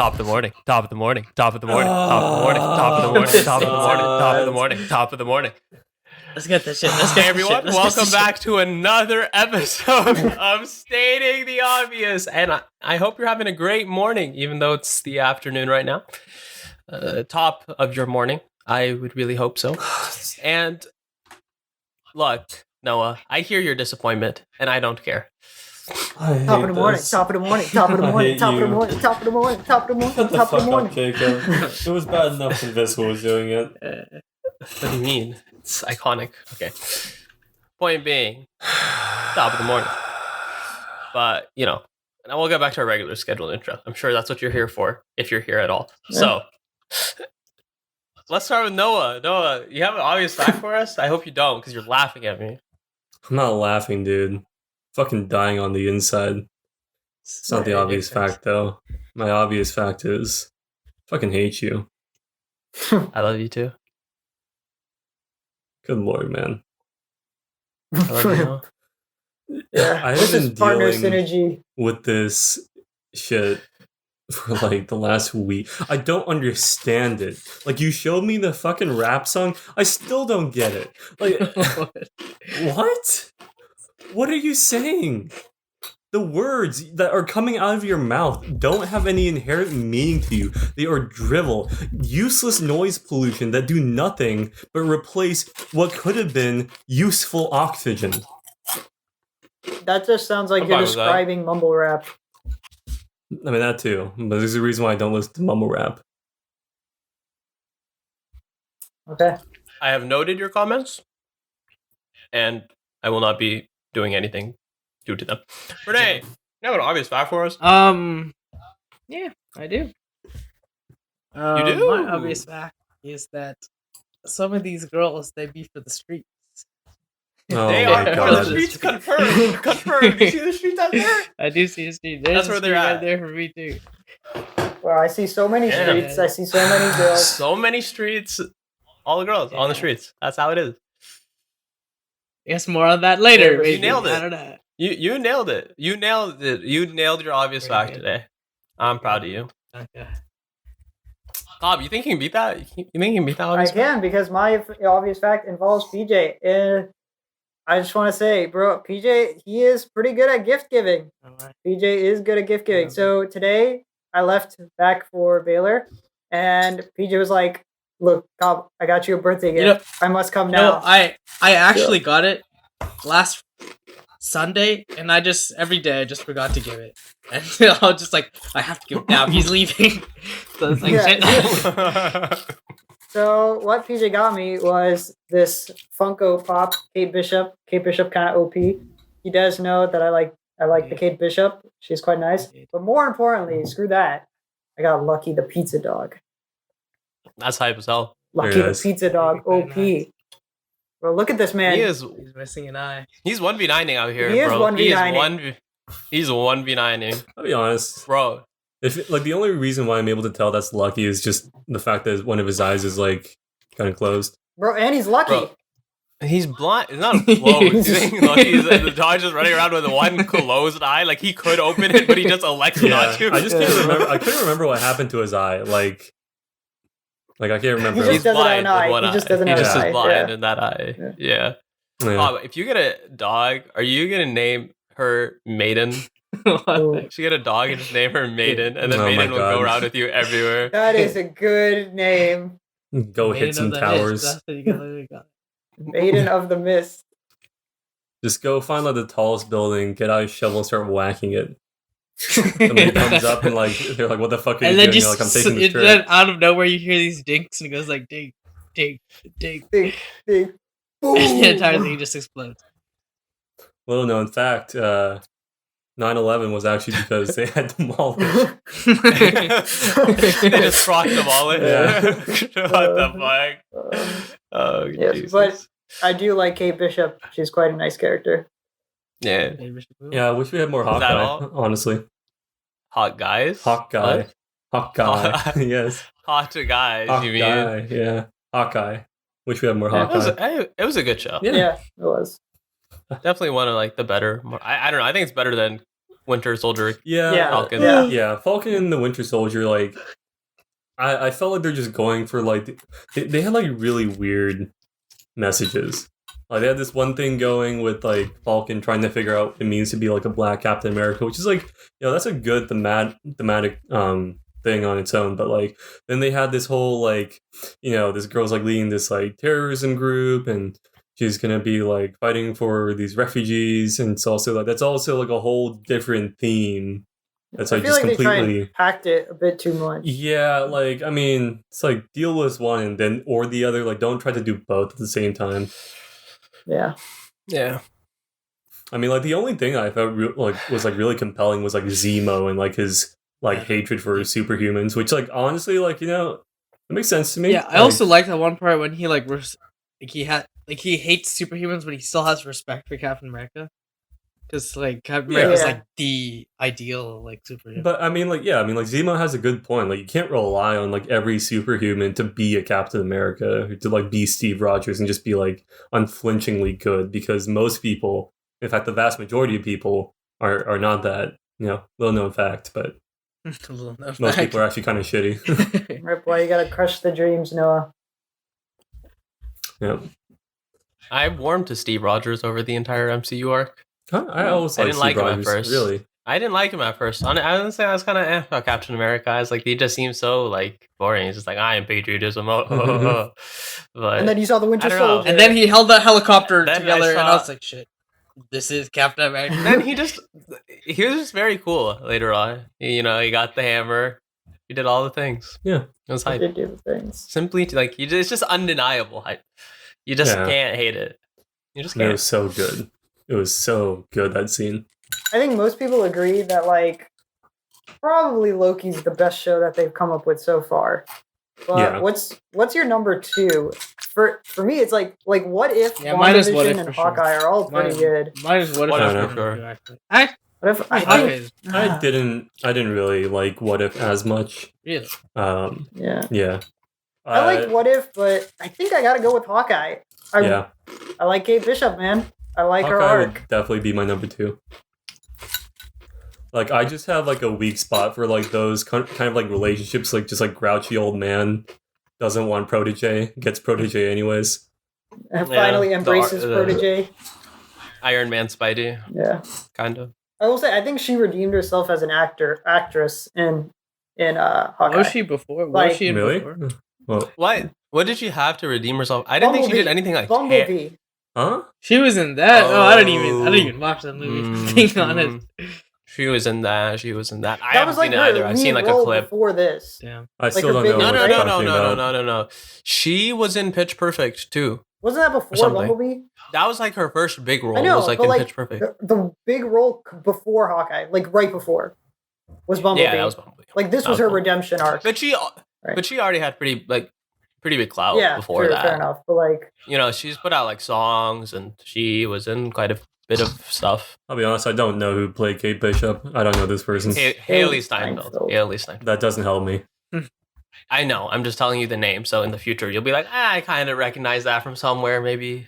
Top of the morning. Top of the morning. Top of the morning. Top of the morning. Top of the morning. Top of the morning. Top of the morning. Top of the morning. Let's get this shit. Let's get Hey everyone, welcome back to another episode of Stating the Obvious. And I hope you're having a great morning, even though it's the afternoon right now. Top of your morning. I would really hope so. And look, Noah, I hear your disappointment, and I don't care. Top of the morning, top of the morning, top of the morning, top of the morning, top of the morning, top of the morning, top of the morning. Jacob. It was bad enough when Vessel was doing it. What do you mean? It's iconic. Okay. Point being, top of the morning. But, you know, and we'll get back to our regular scheduled intro. I'm sure that's what you're here for, if you're here at all. Yeah. So, let's start with Noah. Noah, you have an obvious fact for us? I hope you don't, because you're laughing at me. I'm not laughing, dude. Fucking dying on the inside. It's not the obvious fact, though. My obvious fact is, fucking hate you. I love you too. Good lord, man. I love you, Noah. Yeah, I this have is been partner dealing synergy with this shit for like the last week. I don't understand it. Like, you showed me the fucking rap song. I still don't get it. Like, what? What are you saying? The words that are coming out of your mouth don't have any inherent meaning to you. They are drivel, useless noise pollution that do nothing but replace what could have been useful oxygen. That just sounds like you're describing mumble rap. I mean, that too. But there's a reason why I don't listen to mumble rap. Okay. I have noted your comments, and I will not be doing anything due to them. Renee, you have an obvious fact for us? Yeah, I do. You do? My obvious fact is that some of these girls, they be for the streets. Oh they my are God. for the streets. Confirmed. Confirmed. Do you see the streets out there? I do see the street. That's where they're at. Right there for me too. Well, I see so many streets. I see so many girls. So many streets. All the girls on the streets. That's how it is. Guess more on that later. You nailed it. I don't know. You nailed it. You nailed it. You nailed your obvious fact today. I'm proud of you. Okay. Bob, you think you can beat that? You think you can beat that obvious I can, because my obvious fact involves PJ. And I just want to say, bro, PJ, he is pretty good at gift giving. Right. PJ is good at gift giving. So today, I left back for Baylor, and PJ was like, look, Cobb, I got you a birthday gift. You know, I must come now. No, I actually got it last Sunday, and I just every day I just forgot to give it, and I was just like, I have to give it now. He's leaving, so it's like shit. So what PJ got me was this Funko Pop Kate Bishop. Kate Bishop kind of OP. He does know that I like the Kate Bishop. She's quite nice. But more importantly, screw that, I got Lucky the pizza dog. That's hype as hell. Lucky the pizza dog, OP. Nice. Bro, look at this man. He's missing an eye. He's 1v9ing out here, he is bro. 1v9ing. He's 1v9ing. I'll be honest, bro. If like the only reason why I'm able to tell that's Lucky is just the fact that one of his eyes is like kind of closed. Bro, and he's lucky. Bro, he's blind. It's not closed. You think Lucky's the dog's just running around with one closed eye? Like, he could open it, but he just elects not to. I just can't remember. I couldn't remember what happened to his eye. Like I can't remember. He just doesn't have an eye. He just doesn't have an eye. He just is blind in that eye. Yeah. If you get a dog, are you gonna name her Maiden? She get a dog and just name her Maiden, and then Maiden will go around with you everywhere. That is a good name. Go hit some towers. Maiden of the Mist. Just go find like the tallest building, get out a shovel and start whacking it. Somebody comes up and like they're like, "What the fuck are you doing?" You're like, "I'm taking the trip." Then out of nowhere you hear these dinks and it goes like ding, ding, ding, ding, ding. And the entire thing just explodes. Little known fact, 9/11 was actually because they had demolished. They just crossed demolished. Yeah. What the fuck? Oh, yes, Jesus. but I do like Kate Bishop. She's quite a nice character. Yeah. Yeah, I wish we had more Hawkeye, honestly. Hot guys? Hawkeye. What? Hawkeye. Yes. Hot guys, Hawkeye, you mean? yeah. Hawkeye. Wish we had more Hawkeye. It was a good show. Yeah, it was. Definitely one of like the better. I don't know. I think it's better than Winter Soldier. Yeah, Falcon. yeah. Falcon and the Winter Soldier, like, I felt like they're just going for like they had like really weird messages. Like they had this one thing going with like Falcon trying to figure out what it means to be like a black Captain America, which is like, that's a good thematic thing on its own. But like then they had this whole like, this girl's like leading this like terrorism group and she's gonna be like fighting for these refugees, and it's also like that's also like a whole different theme. That's like I feel just like completely they packed it a bit too much. Yeah, like I mean, it's like deal with one and then or the other. Like don't try to do both at the same time. Yeah. Yeah. I mean, like the only thing I felt was like really compelling was like Zemo and like his like hatred for superhumans, which like honestly, like it makes sense to me. Yeah, I also like that one part when he like he hates superhumans, but he still has respect for Captain America. Because like Captain America is like the ideal like superhero. But I mean, like Zemo has a good point. Like you can't rely on like every superhuman to be a Captain America, to like be Steve Rogers and just be like unflinchingly good. Because most people, in fact, the vast majority of people are not that. Little known fact, but most people are actually kind of shitty. Right, boy, you gotta crush the dreams, Noah. Yeah. I warmed to Steve Rogers over the entire MCU arc. I always didn't like him at first. Really, I didn't like him at first. Honestly, I was kind of about Captain America. I was like, he just seems so like boring. He's just like, I am patriotism. But and then you saw the Winter I don't know. Soldier, and then he held that helicopter Then together, and I saw- was like, shit, this is Captain America. then he was just very cool later on. He got the hammer. He did all the things. Yeah. It was I hype. did do the things. Simply like it's just undeniable hype. You just can't hate it. You just it can't. was so good. It was so good, that scene. I think most people agree that like probably Loki's the best show that they've come up with so far. But what's your number two? For me, it's like what if mine is What If WandaVision and for sure. Hawkeye are all pretty good. Mine is What If What If for for sure. sure, actually. I What if I think I didn't really like What If as much. really. yeah. I I liked What If, but I think I gotta go with Hawkeye. I like Kate Bishop, man. I like her Hawkeye arc. would definitely be my number two. Like I just have like a weak spot for like those kind of like relationships, like just like grouchy old man doesn't want protege, gets protege anyways. And finally embraces protege. Iron Man Spidey. Yeah. Kind of. I will say I think she redeemed herself as an actress in Hawkeye. What was she before? What was she in Really? before? Well, What did she have to redeem herself? I didn't think she did anything like Bumblebee. huh? She was in that. Oh, I don't even watch that movie. Being honest. She was in that. I That haven't was like seen it either. her I've seen lead like a role clip. before this. Damn. I Like still her don't big know one, what No, right? you're no, talking about. no. She was in Pitch Perfect too. Wasn't that before something. Bumblebee? That was like her first big role. I know, was like but in like Pitch Perfect. the big role before Hawkeye, like right before, was Bumblebee. Yeah, that was Bumblebee. Like this That was her Bumblebee. redemption arc. But she already had pretty big clout Yeah, before true, that. fair enough. But like, She's put out like songs, and she was in quite a bit of stuff. I'll be honest, I don't know who played Kate Bishop. I don't know this person. Haley Steinfeld. Steinfeld. Haley Steinfeld. That doesn't help me. I know. I'm just telling you the name, so in the future you'll be like, I kind of recognize that from somewhere, maybe.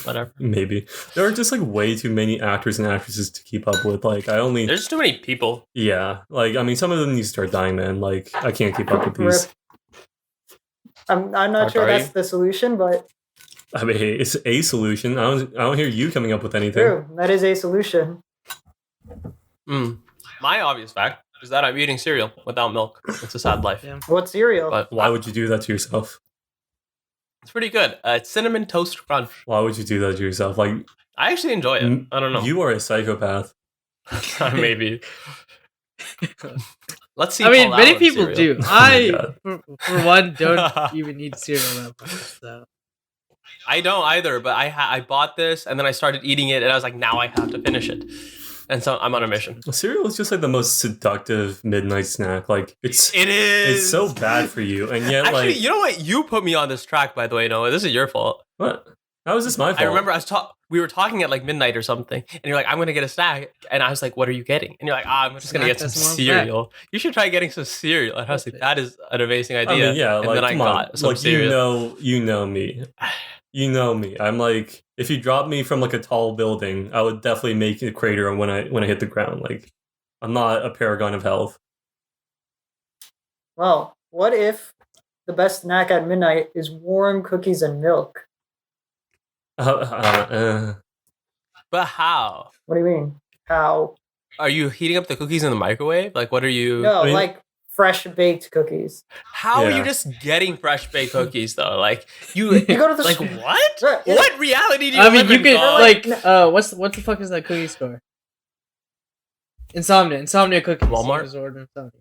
Whatever. Maybe. There are just like way too many actors and actresses to keep up with. Like There's too many people. Yeah. Like I mean some of them need to start dying, man. Like I can't keep up with these. I'm not sure that's the solution, but I mean hey, it's a solution. I don't hear you coming up with anything. true, that is a solution. My obvious fact is that I'm eating cereal without milk. It's a sad life. Yeah. What cereal? But Why would you do that to yourself? it's pretty good. It's Cinnamon Toast Crunch. Why would you do that to yourself? Like I actually enjoy it. I don't know. You are a psychopath. Maybe. Let's see. I mean, Paul many Allen people cereal. do. I, God. for one, don't even eat cereal that much. So. I don't either, but I bought this and then I started eating it and I was like, now I have to finish it. And so I'm on a mission. Cereal is just like the most seductive midnight snack. Like It is. it's so bad for you, and yet Actually, like you know what? You put me on this track, by the way, Noah. This is your fault. what? How is this my fault? I remember we were talking at like midnight or something, and you're like, I'm gonna get a snack. And I was like, what are you getting? And you're like, I'm just gonna Snack get some that's more cereal. You should try getting some cereal. And I was like, that is an amazing I idea. mean, yeah, and like then I come on. got some Like cereal. you know me. You know me. I'm like, if you drop me from like a tall building, I would definitely make a crater when I hit the ground. Like I'm not a paragon of health. Well, what if the best snack at midnight is warm cookies and milk? But how? What do you mean? How? Are you heating up the cookies in the microwave? Like, what are you? No, I mean- like fresh baked cookies. How are you Yeah. just getting fresh baked cookies though? Like You go to the like what? Right, yeah. What reality do you I mean, live you in, could dog? like what the fuck is that cookie store? Insomnia cookies. Walmart? You just order Insomnia.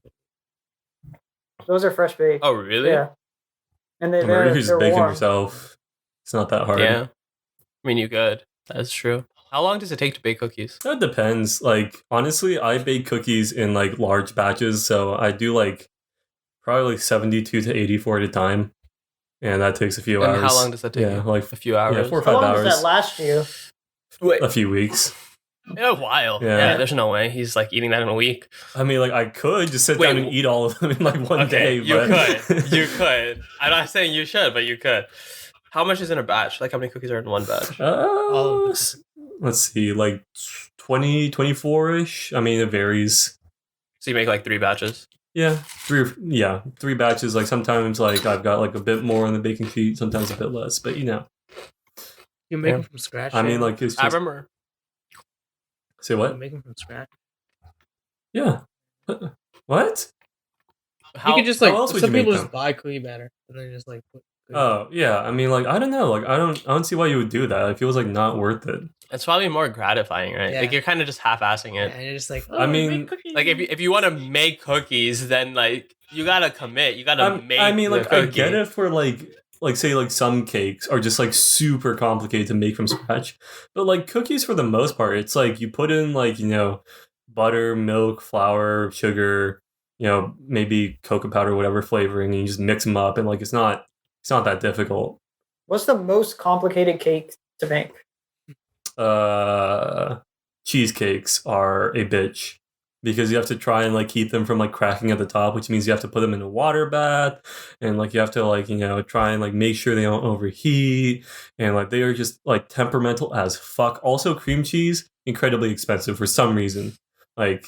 Those are fresh baked. Oh really? Yeah. And Or you they're just bake them warm. yourself. It's not that hard. Yeah. I mean, you could. That's true. How long does it take to bake cookies? That depends. Like, honestly, I bake cookies in like large batches, so I do like probably like 72 to 84 at a time, and that takes a few And hours. how long does that take? Yeah, you? like A few hours. yeah, 4 or How 5 long does hours. that last you? Wait, A few weeks. a while. Yeah. Yeah. There's no way he's like eating that in a week. I mean, like I could just sit Wait, down and eat all of them in like one day. You But... could. You could. I'm not saying you should, but you could. How much is in a batch? Like how many cookies are in one batch? All of Let's see, like 20, 24-ish. I mean, it varies. So you make like 3 batches. Yeah, 3 batches. Like sometimes, like I've got like a bit more on the baking sheet, sometimes a bit less. But You make Yeah. them from scratch. I mean, Shane? like it's I just remember. say You what? make them from scratch. Yeah. What? How, You could just how like else would some you make people them? just buy cookie batter and then just like put cookie Oh yeah, I mean, like I don't know, like I don't see why you would do that. It feels like not worth it. it's probably more gratifying, right? Yeah. Like you're kind of just half-assing batter. it. Yeah, and you're just like, I mean, Like if you want to make cookies, then like you gotta commit. You gotta make. I mean, the like I cookie. get it for like say like some cakes are just like super complicated to make from scratch, but like cookies for the most part, it's like you put in like butter, milk, flour, sugar, maybe cocoa powder, whatever flavoring, and you just mix them up, and like it's not that difficult. What's the most complicated cake to make? Cheesecakes are a bitch because you have to try and like keep them from like cracking at the top, which means you have to put them in a water bath, and like you have to like try and like make sure they don't overheat, and like they are just like temperamental as fuck. Also, cream cheese incredibly expensive for some reason. Like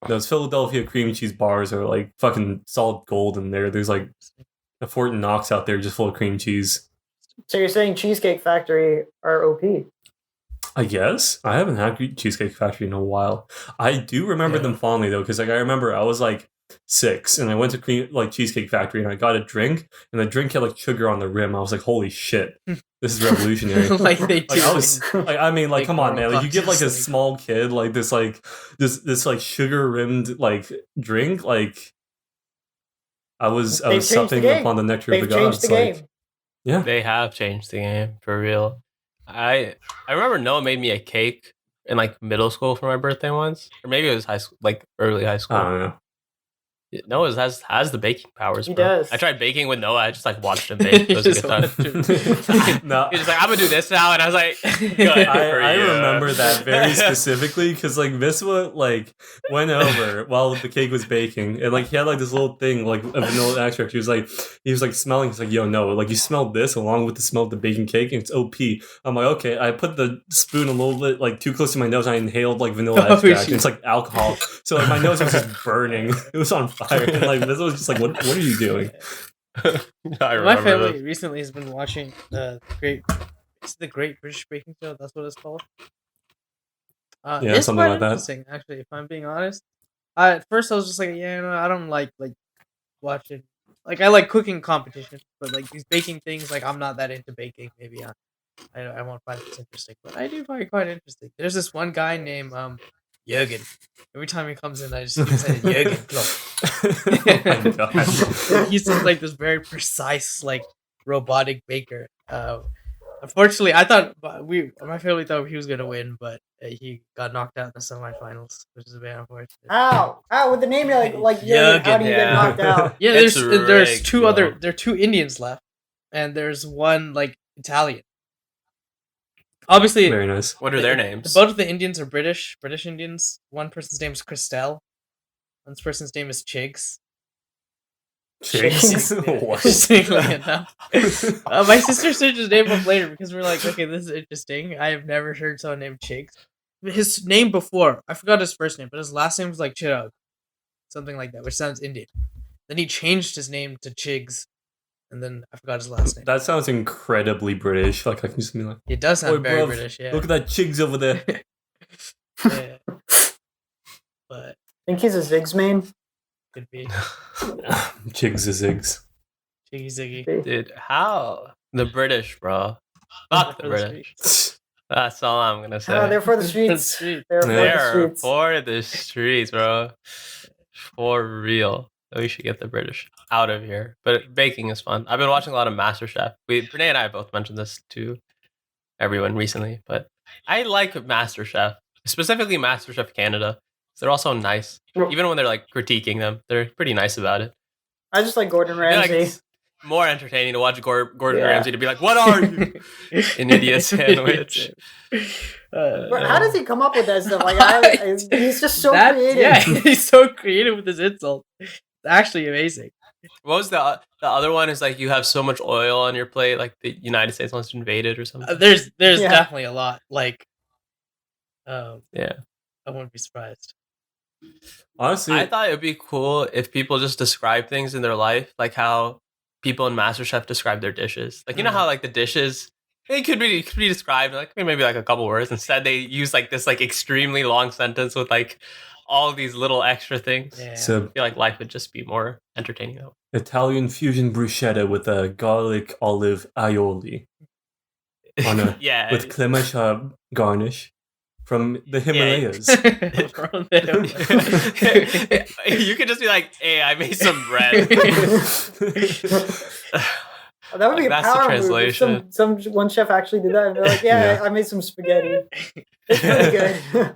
those Philadelphia cream cheese bars are like fucking solid gold in there. There's like a Fort Knox out there just full of cream cheese. So you're saying Cheesecake Factory are OP? I guess I haven't had Cheesecake Factory in a while. I do remember Yeah. them fondly though, because like I remember I was like 6 and I went to Cheesecake Factory and I got a drink, and the drink had like sugar on the rim. I was like, holy shit, this is revolutionary. like they do. Like I was like, I mean, like Like come on, man! Like you give like a boxes, like- small kid like this like sugar rimmed like drink. Like I was They've changed the supping game. upon the nectar They've of the changed gods. the Like, game. yeah, They have changed the game for real. I remember Noah made me a cake in like middle school for my birthday once, or maybe it was high school, like early high school. I don't know. Noah has the baking powers. He bro. does. I tried baking with Noah. I just like watched him bake. It was a good time. No, He was just like, "I'm gonna do this now," and I was like, "Good for I you." remember that very specifically because like Viswa like went over while the cake was baking, and like he had like this little thing like a vanilla extract. He was like smelling. He's like, yo, no, like you smelled this along with the smell of the baking cake, and it's OP. I'm like, okay. I put the spoon a little bit like too close to my nose, and I inhaled like vanilla Oh, extract. shit. And it's like alcohol, so like my nose was just burning. It was on fire, and like Viswa was just like, what are you doing? I My remember family this. recently has been watching the Great British Baking Show. That's what it's called. Yeah, it's something quite like that. interesting, actually. If I'm being honest, at first I was just like, yeah, no, I don't like watching. Like I like cooking competition, but like these baking things, like I'm not that into baking. Maybe I won't find it interesting, but I do find it quite interesting. There's this one guy named Jürgen. Every time he comes in, I just keep saying Jürgen. Oh my god. He's just like this very precise, like robotic baker. Unfortunately, I thought my family thought he was gonna win, but he got knocked out in the semifinals, which is a bit unfortunate. How? How with the name like Jürgen, how do you get yeah. knocked out? Yeah, It's there's rigged, two bro. there are 2 Indians left, and there's one like Italian. Obviously, Very nice. What are their names? both of the Indians are British Indians. One person's name is Christelle. One person's name is Chigs. Chicks? Yeah, What? interestingly enough. My sister searched his name up later because we're like, okay, this is interesting. I have never heard someone named Chigs. his name before, I forgot his first name, but his last name was like Chirag, something like that, which sounds Indian. Then he changed his name to Chigs, and then I forgot his last name. That sounds incredibly British. Like I can just be like, It does sound "Oi, very bruv, British, yeah. look at that chigs over there." Yeah. But Think he's a Ziggs main? could be Chigs is zigs. Jiggy Ziggy. Dude, how the British, bro? Fuck the For the British. streets. That's all I'm gonna say. Oh, they're for the streets. Street. They're for the They're streets. for the streets, bro. For real. We should get the British out of here. But baking is fun. I've been watching a lot of MasterChef. Renee and I both mentioned this to everyone recently, but I like MasterChef, specifically MasterChef Canada. They're also nice. Even when they're like critiquing them, they're pretty nice about it. I just like Gordon I feel like Ramsay. it's more entertaining to watch Gordon Yeah. Ramsay to be like, "What are you?" An idiot sandwich. But how does he come up with that stuff? Like, he's just so creative. Yeah, he's so creative with his insults. It's actually amazing. What was the other one? Is like you have so much oil on your plate, like the United States wants to invade it or something. There's Yeah. definitely a lot. Like, Yeah. I wouldn't be surprised. Honestly, I thought it would be cool if people just describe things in their life, like how people in MasterChef describe their dishes. Like you know how like the dishes, it could be described like maybe like a couple words. Instead, they use like this like extremely long sentence with like all these little extra things. Yeah. so I feel like life would just be more entertaining that way. Italian fusion bruschetta with a garlic olive aioli on a Yeah. with clemecha garnish from the Himalayas. From there. You could just be like, "Hey, I made some bread." That would be a That's the power move. translation. If some one chef actually did that, and they're like, "Yeah, Yeah. I made some spaghetti. It's pretty good."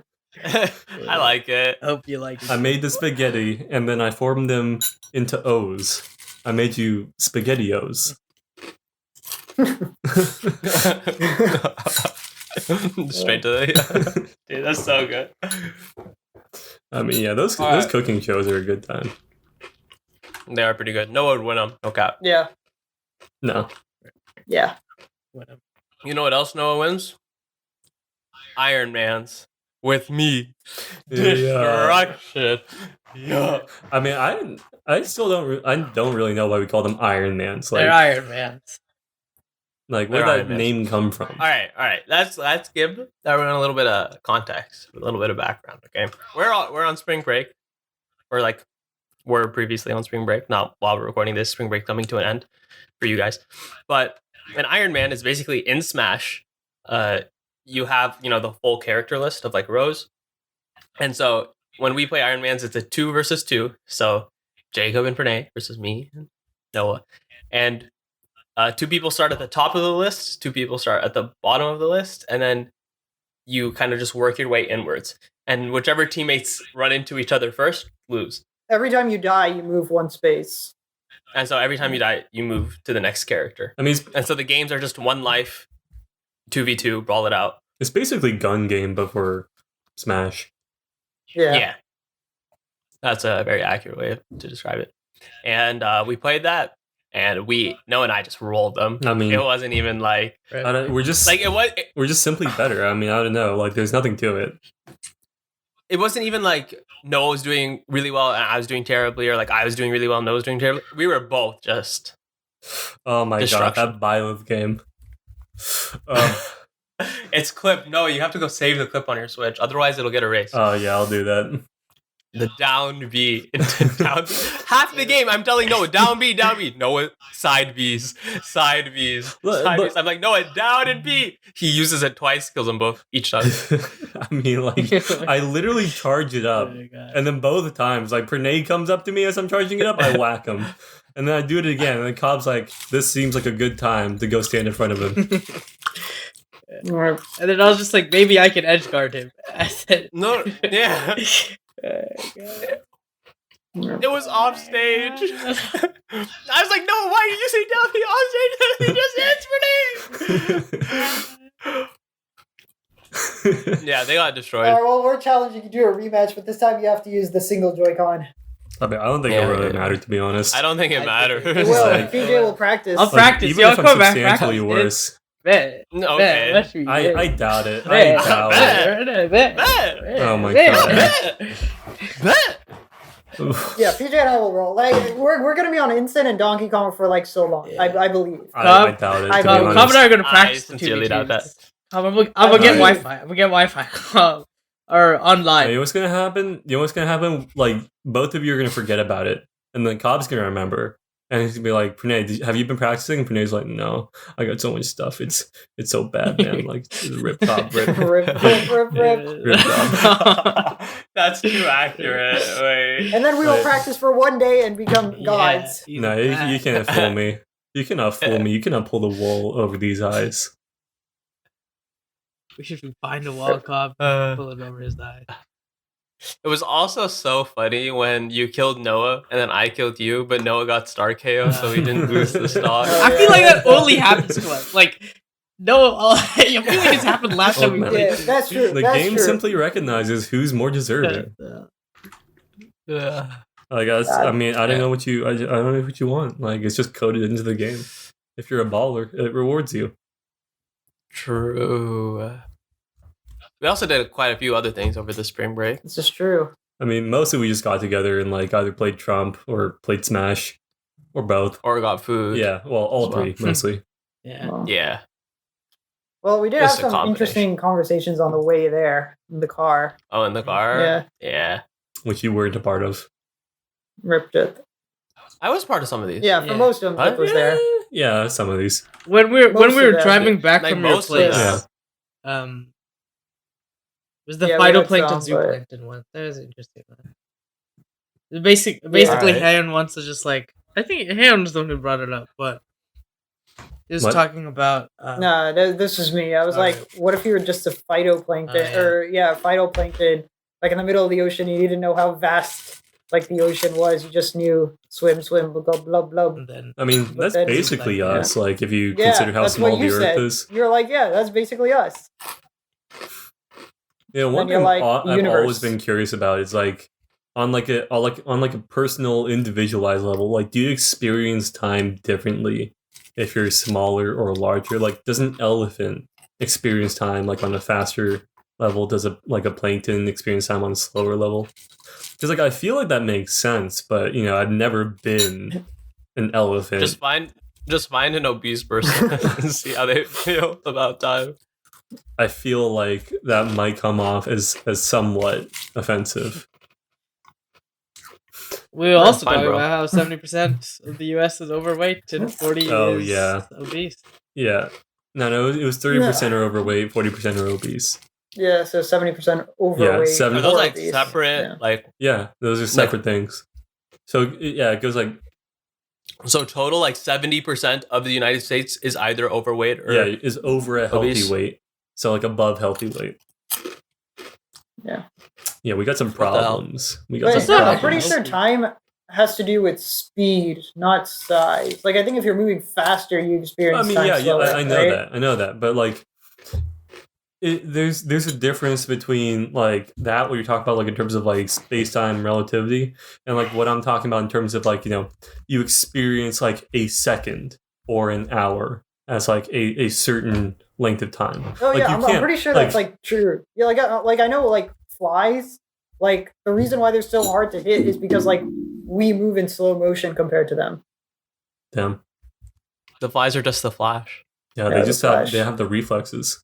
I like it. I hope you like it. I made the spaghetti and then I formed them into O's. I made you spaghettios. Straight to the dude. That's so good. I mean, yeah, those Alright. cooking shows are a good time. They are pretty good. Noah would win them. No cap. Yeah, No, yeah. Whatever. You know what else Noah wins? Iron Man's with me. Destruction. Yeah. I mean, I still don't really know why we call them Iron Mans. They're Like, Iron Mans. where They're did Iron that Mans. name come from? All right. Let's give everyone a little bit of context, a little bit of background. Okay, we're on spring break, or like we're previously on spring break. Not while we're recording this. Spring break coming to an end for you guys, but an Iron Man is basically in Smash. You have the full character list of like rows, and so when we play Iron Mans, it's a 2 versus 2. So Jacob and Pranay versus me and Noah, and 2 people start at the top of the list, 2 people start at the bottom of the list, and then you kind of just work your way inwards. And whichever teammates run into each other first lose. Every time you die, you move one space. And so every time you die, you move to the next character. I mean, And so the games are just 1 life, 2v2, brawl it out. it's basically gun game, but for Smash. Yeah. That's a very accurate way to describe it. And we played that, and Noah and I just rolled them. I mean, It wasn't even like we're just it was. we're just simply better. I mean, I don't know. Like, there's nothing to it. It wasn't even like Noah was doing really well and I was doing terribly, or like I was doing really well and Noah was doing terribly. We were both just. Oh my god, Destruction. that Byleth game. It's clipped. No, you have to go save the clip on your Switch. Otherwise, it'll get erased. Oh yeah, I'll do that. The down B. Down B. Half the game, I'm telling Noah, down B, down B. Noah, side Bs, side Bs, But- side but- Bs. I'm like, Noah, down and B. He uses it twice, kills them both each time. I mean, like, I literally charge it up, Oh my God. and then both times, like, Pranay comes up to me as I'm charging it up, I whack him. And then I do it again, and then Cobb's like, this seems like a good time to go stand in front of him. Or- And then I was just like, maybe I can edge guard him. I said, No, yeah. It was off stage. I was like, no, why are you using Delphi off stage? He just answered me. Yeah, they got destroyed. Alright, well, we're challenging you to do a rematch, but this time you have to use the single Joy-Con. I mean, I don't think Yeah, it really yeah. mattered, to be honest. I don't think it matters. It will. like- PJ will practice. I'll Like, practice. even Yo, if I'm come back, substantially practice. worse, Bet. Okay. I doubt it. I doubt it. Oh my god. Bet. Oof. Yeah, PJ and I will roll. Like we're gonna be on Instant and Donkey Kong for like so long. Yeah. I believe. I doubt it. I To be doubt it. Cobb honest. and I are gonna I practice sincerely doubt that. I'm gonna get Alright. Wi-Fi. I'm gonna get Wi-Fi. Or online. You know what's gonna happen? You know what's gonna happen? Like both of you are gonna forget about it, and then Cobb's gonna remember, and he's gonna be like, "Pranay, have you been practicing?" And Pranay's like, "No, I got so much stuff. It's so bad, man. Like rip Cobb, rip." Rip. Cobb. That's too accurate. Wait. And then we will Right. practice for one day and become gods. No, you can't fool me. You cannot fool me. You cannot pull the wool over these eyes. We should find a wall, Cobb. Uh, Pull it over his eye. It was also so funny when you killed Noah and then I killed you, but Noah got star KO, so he didn't lose the stock. Oh, I feel like yeah. that only happens to us. Like, no, I feel like it's happened last time we Oh, played. Yeah, that's true. The that's game true. simply recognizes who's more deserving. Yeah. Like I mean, I don't know what you. I don't know what you want. Like it's just coded into the game. If you're a baller, it rewards you. True. We also did quite a few other things over the spring break. This is true. I mean, mostly we just got together and like either played Trump or played Smash, or both. Or got food. Yeah, well, all Well. three mostly. Yeah. Yeah. Well, we did Just a have some combination. interesting conversations on the way there in the car. Oh, in the car? Yeah. Yeah. Which you weren't a part of. Ripped it. I was part of some of these. Yeah, for Yeah. most of them, Rip was there. Yeah, some of these. When we Most were of them. driving back Like from your most of place, them. it was the Yeah, we had phytoplankton some, but- zooplankton one. That was an interesting one. Basically, Alright. Hayon wants to just like I think Hayon was the one who brought it up, but he was What? talking about No, this is me. I was Alright. like, what if you were just a phytoplankton, Oh, yeah. phytoplankton, like in the middle of the ocean? You didn't know how vast like the ocean was. You just knew swim, blub, blub, blub. and then I mean, But that's then- basically Yeah. us. Like, if you Yeah, consider how that's small what you the said. Earth is. You're like, yeah, that's basically us. You know, one And you're thing like, I've universe. always been curious about is like on like a personal, individualized level. Like, do you experience time differently if you're smaller or larger? Like, does an elephant experience time like on a faster level? Does a plankton experience time on a slower level? Because like I feel like that makes sense, but you know, I've never been an elephant. Just find an obese person and see how they feel about time. I feel like that might come off as somewhat offensive. we were also fine, talking bro. about how 70% of the U.S. is overweight and 40 Oh, is yeah. obese. Yeah. No, it was 30% are overweight, 40% are obese. Yeah, so 70% overweight. seven- Are those or like obese. separate? Yeah. Like Yeah, those are separate things. So yeah, it goes like so total like 70% of the United States is either overweight or is over a healthy obese. weight. So like above healthy weight. Yeah. Yeah, we got some the hell? problems. We got But some It's not I'm like pretty problems. sure time has to do with speed, not size. Like I think if you're moving faster, you experience I mean, time yeah, slower, I know right? that. I know that. But like there's a difference between like that what you're talking about like in terms of like space-time relativity and like what I'm talking about in terms of like, you know, you experience like a second or an hour as like a certain length of time. Oh Like, yeah, you I'm can't, pretty sure that's like true. Yeah, like I know like flies. Like the reason why they're so hard to hit is because like we move in slow motion compared to them. them. the flies are just the Flash. Yeah, Yeah, they the just Flash. have the reflexes.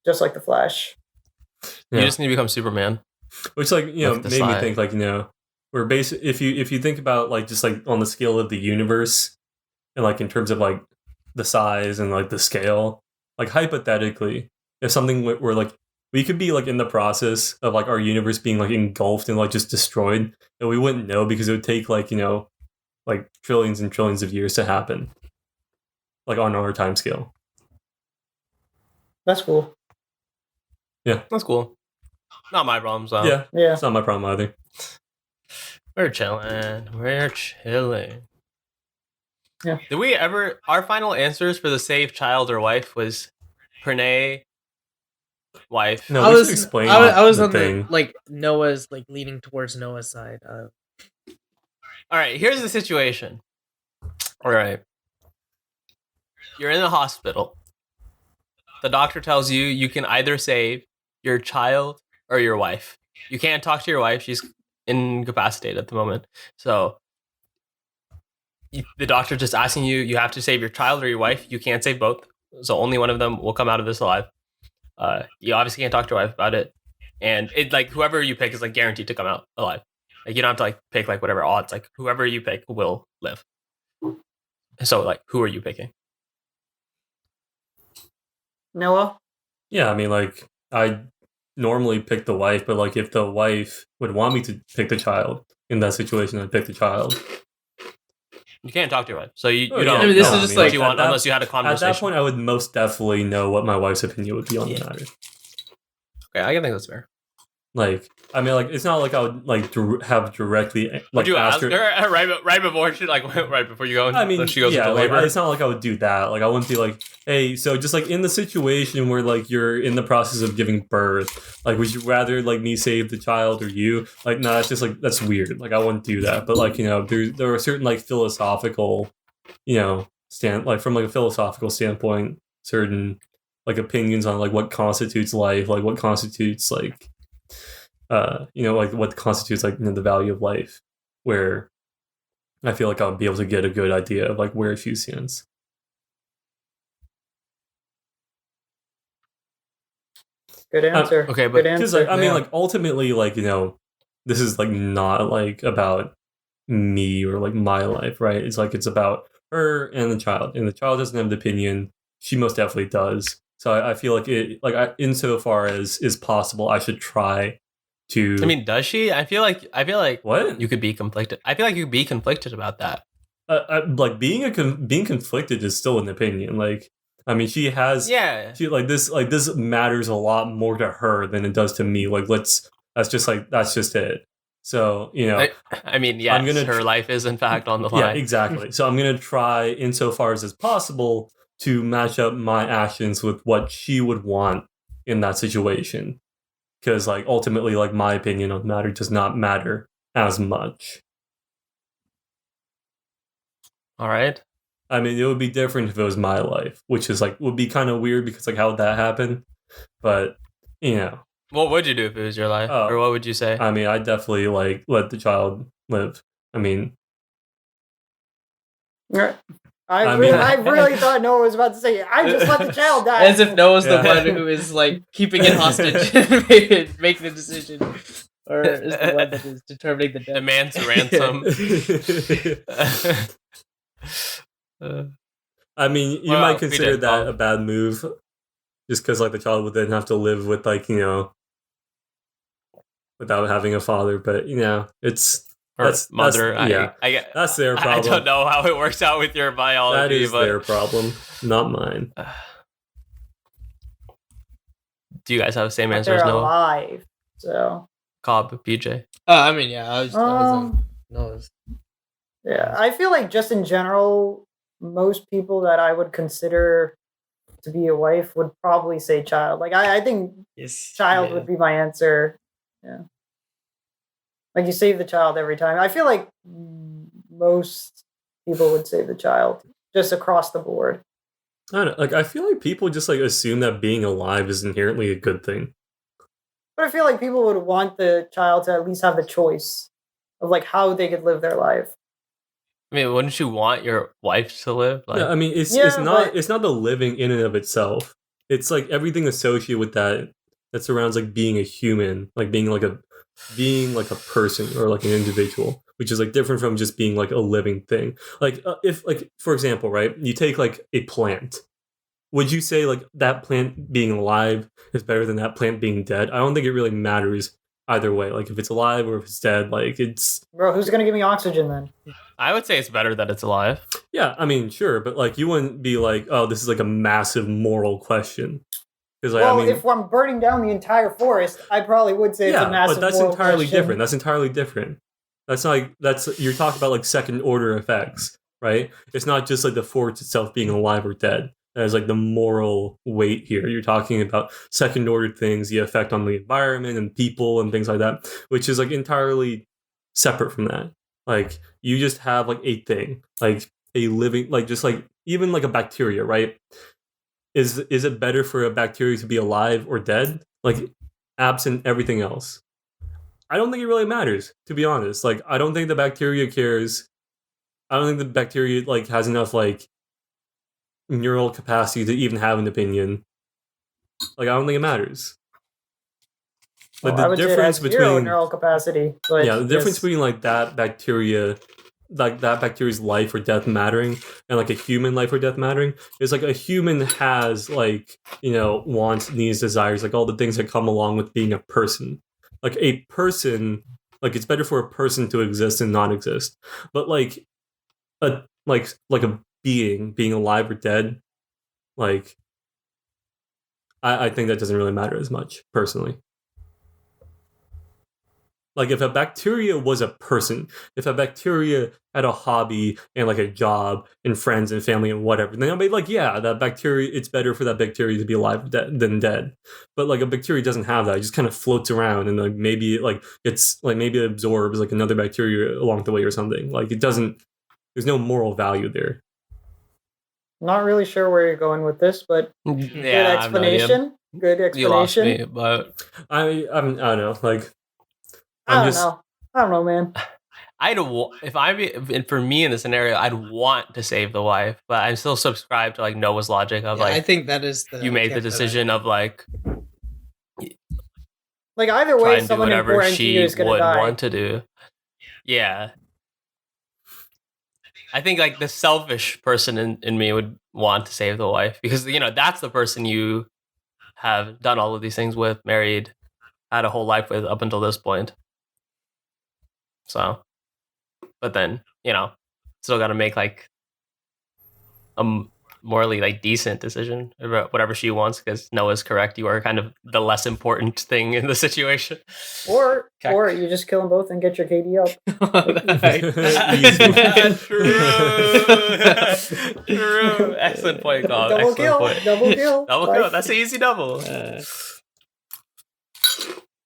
Just like the Flash. Yeah. You just need to become Superman. Which like, you know, Look at made the me side. think like, you know, we're basically if you think about like just like on the scale of the universe and like in terms of like the size and like the scale, like hypothetically, if something were like we could be like in the process of like our universe being like engulfed and like just destroyed, and we wouldn't know because it would take like, you know, like trillions and trillions of years to happen, like on our time scale. That's cool. That's cool. Not my problem, so Yeah, Yeah. it's not my problem either. we're chilling. We're chilling. Yeah. Did we ever? Our final answers for the save child or wife was Pranay, wife. No, I we was should explain I was the on thing. the like Noah's like leaning towards Noah's side. All right. Here's the situation. All right. You're in the hospital. the doctor tells you you can either save your child or your wife. You can't talk to your wife; she's incapacitated at the moment. So the doctor just asking you, you have to save your child or your wife. You can't save both, so only one of them will come out of this alive. You obviously can't talk to your wife about it, and it like whoever you pick is like guaranteed to come out alive. Like you don't have to like pick like whatever odds. Like whoever you pick will live. So like, who are you picking? Noah? Yeah, I mean, like, I normally pick the wife, but like, if the wife would want me to pick the child in that situation, I'd pick the child. You can't talk to your wife, so you Oh, don't. I mean, this know is just what like- you want at unless you had a At conversation. that point, I would most definitely know what my wife's opinion would be on the matter. Okay, I can think that's fair. Like, I mean, like, it's not like I would like have directly like Would you ask her right before she like right before you go? I mean, she goes yeah, into like, labor. it's not like I would do that. Like, I wouldn't be like, hey, so just like in the situation where like you're in the process of giving birth, like, would you rather like me save the child or you? Like, no, it's just like that's weird. Like, I wouldn't do that. But like, there are certain like philosophical, from like a philosophical standpoint, certain like opinions on like what constitutes life, like what constitutes like like what constitutes like the value of life, where I feel like I would be able to get a good idea of like where she stands. Good answer. okay, but- good Because answer. like, I mean, Yeah. like ultimately, like this is like not like about me or like my life, right? It's like it's about her and the child doesn't have an opinion. She most definitely does. So I feel like insofar as is possible, I should try to. I mean, does she? I feel like what you could be conflicted. I feel like you could be conflicted about that. like being conflicted is still an opinion. Like, I mean, she like this matters a lot more to her than it does to me. Like, that's just it. So I mean, yes, her life is in fact on the line. yeah, exactly. So I'm gonna try insofar as is possible to match up my actions with what she would want in that situation. Because like ultimately, like my opinion on the matter does not matter as much. All right. I mean, it would be different if it was my life, which is like would be kind of weird because like how would that happen? But What would you do if it was your life, Oh. or what would you say? I mean, I definitely like let the child live. I mean, I mean- really thought Noah was about to say, I just let the child die. As if Noah's the Yeah. one who is like keeping it hostage, making the decision, or is the one that is determining the death. Demands ransom. I mean, you Well, might we consider did, that Bob. a bad move, just because like the child would then have to live with like without having a father. But it's Her that's mother. yeah, that's their I problem. don't know how it works out with your biology, That is but their problem, not mine. do you guys have the same But answer as they're Noah? alive. So, Cobb, PJ. I mean, yeah, I was um, Noah's. yeah, I feel like just in general, most people that I would consider to be a wife would probably say child. Like, I think Yes, child yeah. would be my answer. Yeah. Like, you save the child every time. I feel like most people would save the child just across the board. I don't know, like I feel like people just like assume that being alive is inherently a good thing. But I feel like people would want the child to at least have the choice of like how they could live their life. I mean, wouldn't you want your wife to live? Like, Yeah, I mean, it's Yeah, not but- it's not the living in and of itself. It's like everything associated with that surrounds like being a human, like being like a person or like an individual, which is like different from just being like a living thing. Like if like for example, right, you take like a plant. Would you say like that plant being alive is better than that plant being dead? I don't think it really matters either way. Like if it's alive or if it's dead, like it's Bro, who's gonna give me oxygen then? I would say it's better that it's alive. yeah. I mean, sure, but like you wouldn't be like, oh, this is like a massive moral question. Because like, Well, I mean, if I'm burning down the entire forest, I probably would say it's a yeah, massive but that's moral entirely question. different. That's entirely different. That's not like you're talking about like second order effects, right? It's not just like the forest itself being alive or dead. As like the moral weight here. You're talking about second order things, the effect on the environment and people and things like that, which is like entirely separate from that. Like you just have like a thing, like a living, like just like even like a bacteria, right? is it better for a bacteria to be alive or dead? Like, absent everything else. I don't think it really matters, to be honest. Like, I don't think the bacteria cares. I don't think the bacteria like has enough like neural capacity to even have an opinion. Like, I don't think it matters. Like, Well, I would say it has zero neural capacity. But the difference between like that bacteria's life or death mattering and like a human life or death mattering is like a human has like, you know, wants, needs, desires, like all the things that come along with being a person. Like a person, like it's better for a person to exist and not exist. But like a being alive or dead, like I think that doesn't really matter as much personally. Like if a bacteria was a person, if a bacteria had a hobby and like a job and friends and family and whatever, then I'd be like, yeah, that bacteria, it's better for that bacteria to be alive than dead. But like a bacteria doesn't have that; it just kind of floats around and like maybe it absorbs like another bacteria along the way or something. Like it doesn't. There's no moral value there. Not really sure where you're going with this, but good explanation. Good explanation. You lost me, but I don't know. Like I don't know, man. For me in the scenario, I'd want to save the wife, but I'm still subscribed to like Noah's logic of like I think that is you made the decision of like either way, try and do someone whatever important to you she is going to would die. want to do. Yeah. I think like the selfish person in me would want to save the wife because, you know, that's the person you have done all of these things with, married, had a whole life with up until this point. So, but then, you know, still got to make like a morally like decent decision about whatever she wants because Noah's correct. You are kind of the less important thing in the situation. Or you just kill them both and get your KD up. True. Excellent point, Bob. Double kill. That's an easy double.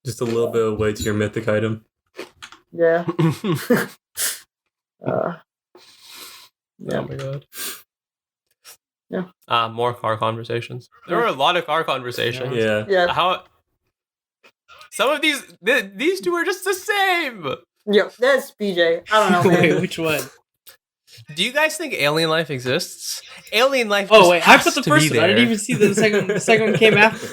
Just a little bit of weight to your mythic item. Yeah. Oh my god. Yeah. More car conversations. There were a lot of car conversations. Yeah. How some of these two are just the same. Yeah, that's BJ. I don't know, man. Wait, which one? Do you guys think alien life exists? Alien life. Oh wait, I put the to first be one. I there. didn't even see the second. The second one came after.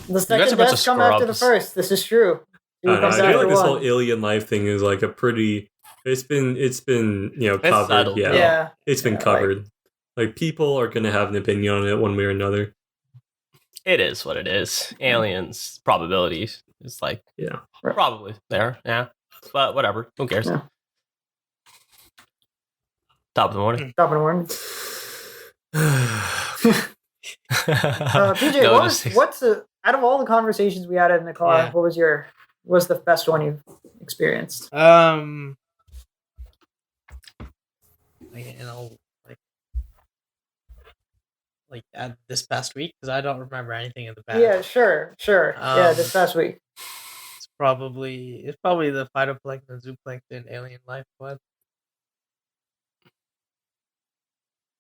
The second does come after the first. This is true. I feel like this whole alien life thing is like a pretty. It's been you know covered. Settled, yeah. It's been covered. Like people are gonna have an opinion on it one way or another. It is what it is. Aliens probability is like probably there. Yeah, but whatever. Who cares? Yeah. Top of the morning. PJ, what's out of all the conversations we had in the car? What was the best one you've experienced? Like this past week, because I don't remember anything in the past. Yeah, sure. This past week. It's probably the phytoplankton, zooplankton, alien life one.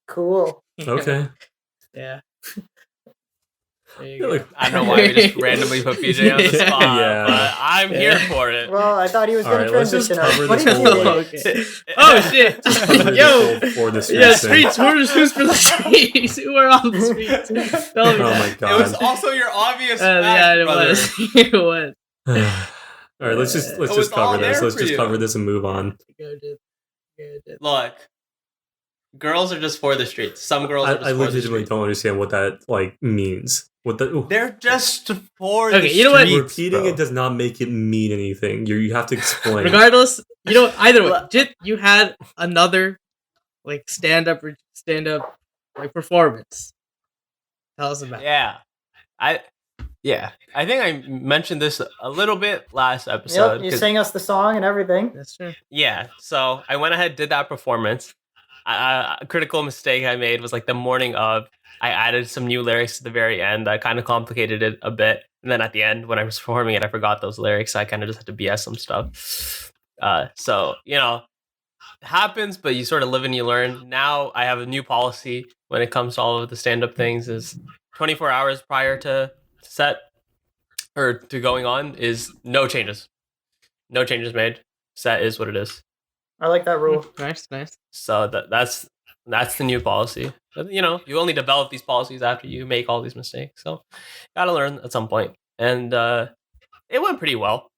Cool. Okay. Yeah. There you go. I don't know why we just randomly put PJ on the spot, but I'm here for it. Well, I thought he was going to transition. Oh shit! Yo, streets. Who's for the streets? Who are on the streets? Oh my god! It was also your obvious fact, it brother. was. It was. All right, let's just cover this. Let's just cover this and move on. Look. Girls are just for the streets. Some girls are just I for the legitimately streets. don't understand what that like means. They're just for the streets. You know what? Repeating it does not make it mean anything. You have to explain. Regardless, you know, either way, Jit, you had another like stand up like performance. Tell us about it. I think I mentioned this a little bit last episode. Yep, you sang us the song and everything. That's true. Yeah, so I went ahead, did that performance. A critical mistake I made was like the morning of, I added some new lyrics to the very end that kind of complicated it a bit. And then at the end, when I was performing it, I forgot those lyrics. So I kind of just had to BS some stuff. So, you know, it happens, but you sort of live and you learn. Now I have a new policy when it comes to all of the stand-up things is 24 hours prior to set or to going on is no changes. No changes made. Set is what it is. I like that rule. Nice. So that's the new policy. But, you know, you only develop these policies after you make all these mistakes. So gotta learn at some point. And it went pretty well.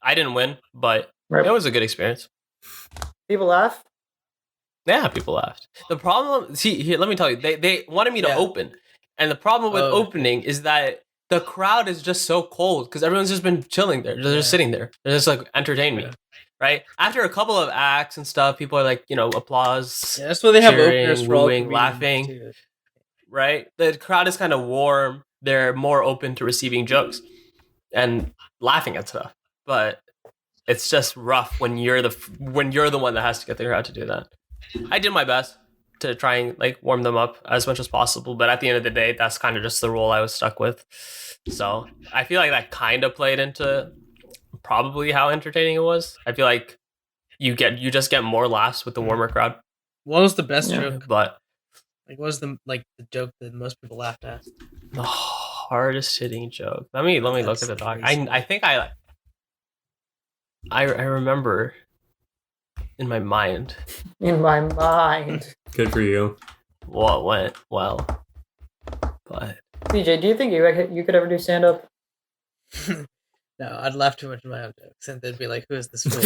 I didn't win, but Right. it was a good experience. People laugh. Yeah, people laughed. The problem, see, here, let me tell you, they wanted me to Yeah. open. And the problem with opening is that the crowd is just so cold because everyone's just been chilling there. They're just sitting there. They're just like, entertain me. Right? After a couple of acts and stuff, people are like, you know, applause. Yeah, that's why they have cheering, openers for all wooing, comedians, laughing. too. Right? The crowd is kind of warm. They're more open to receiving jokes and laughing at stuff. But it's just rough when you're the one that has to get the crowd to do that. I did my best to try and like warm them up as much as possible, but at the end of the day, that's kind of just the role I was stuck with. So I feel like that kind of played into probably how entertaining it was. I feel like you just get more laughs with the warmer crowd. What was the best Yeah. joke? But Like, what was the joke that most people laughed at? the hardest hitting joke. Let me look That's at the doc. crazy. I think I remember in my mind In my mind. Good for you. what went well, but PJ, do you think you could ever do stand up? No, I'd laugh too much at my own jokes, and they'd be like, "Who is this fool?"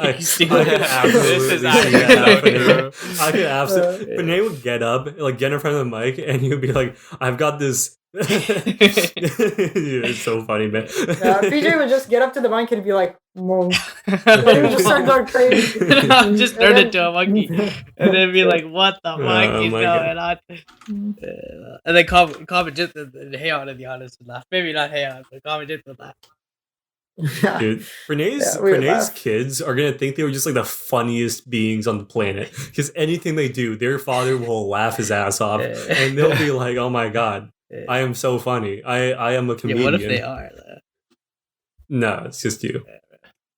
I He's stealing could it. This is absolutely actually see that so happening. true. I could absolutely. Yeah. Renee would get up, like get in front of the mic, and he'd be like, "I've got this." It's so funny, man. PJ would just get up to the mic and be like, "Whoa." And he would just start going crazy. I'm just turned And into a monkey, and then be like, "What the fuck is my going on?" And then comment just and Hayon and the honest would laugh. Maybe not Hayon, but comment just would laugh. Dude, Renee's Yeah, we would laugh. kids are gonna think they were just like the funniest beings on the planet because anything they do, their father will laugh his ass off, and they'll be like, "Oh my god, I am so funny. I am a Yeah, comedian." what if they are? Though? No, it's just you.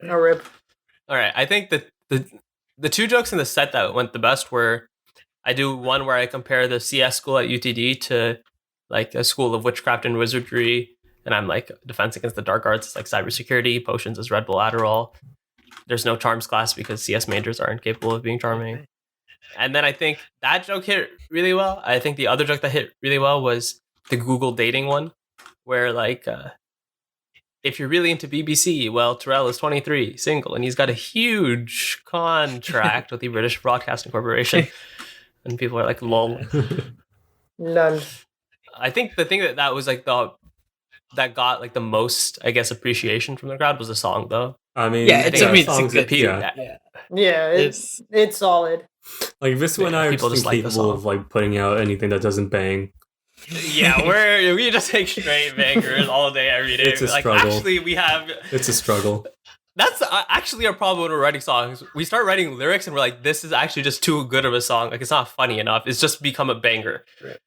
No rip. all right. I think that the two jokes in the set that went the best were I do one where I compare the CS school at UTD to like a school of witchcraft and wizardry. And I'm like, defense against the dark arts is like cybersecurity, potions is Red Bull Adderall. There's no charms class because CS majors aren't capable of being charming. And then I think that joke hit really well. I think the other joke that hit really well was the Google dating one, where like, if you're really into BBC, well, Terrell is 23, single, and he's got a huge contract with the British Broadcasting Corporation. And people are like, lol. Lol. I think the thing that was like that got like the most, I guess, appreciation from the crowd was the song, though. I mean, Yeah, it's- I mean, it's a songs good- that- yeah. Yeah, Yeah, it's solid. Like Visco and I are People just just like the incapable song. of like putting out anything that doesn't bang. Yeah, we just take straight bangers all day, every day. It's a like, struggle. actually, we have. It's a struggle. That's actually our problem when we're writing songs. We start writing lyrics and we're like, this is actually just too good of a song. Like, it's not funny enough. It's just become a banger. Right.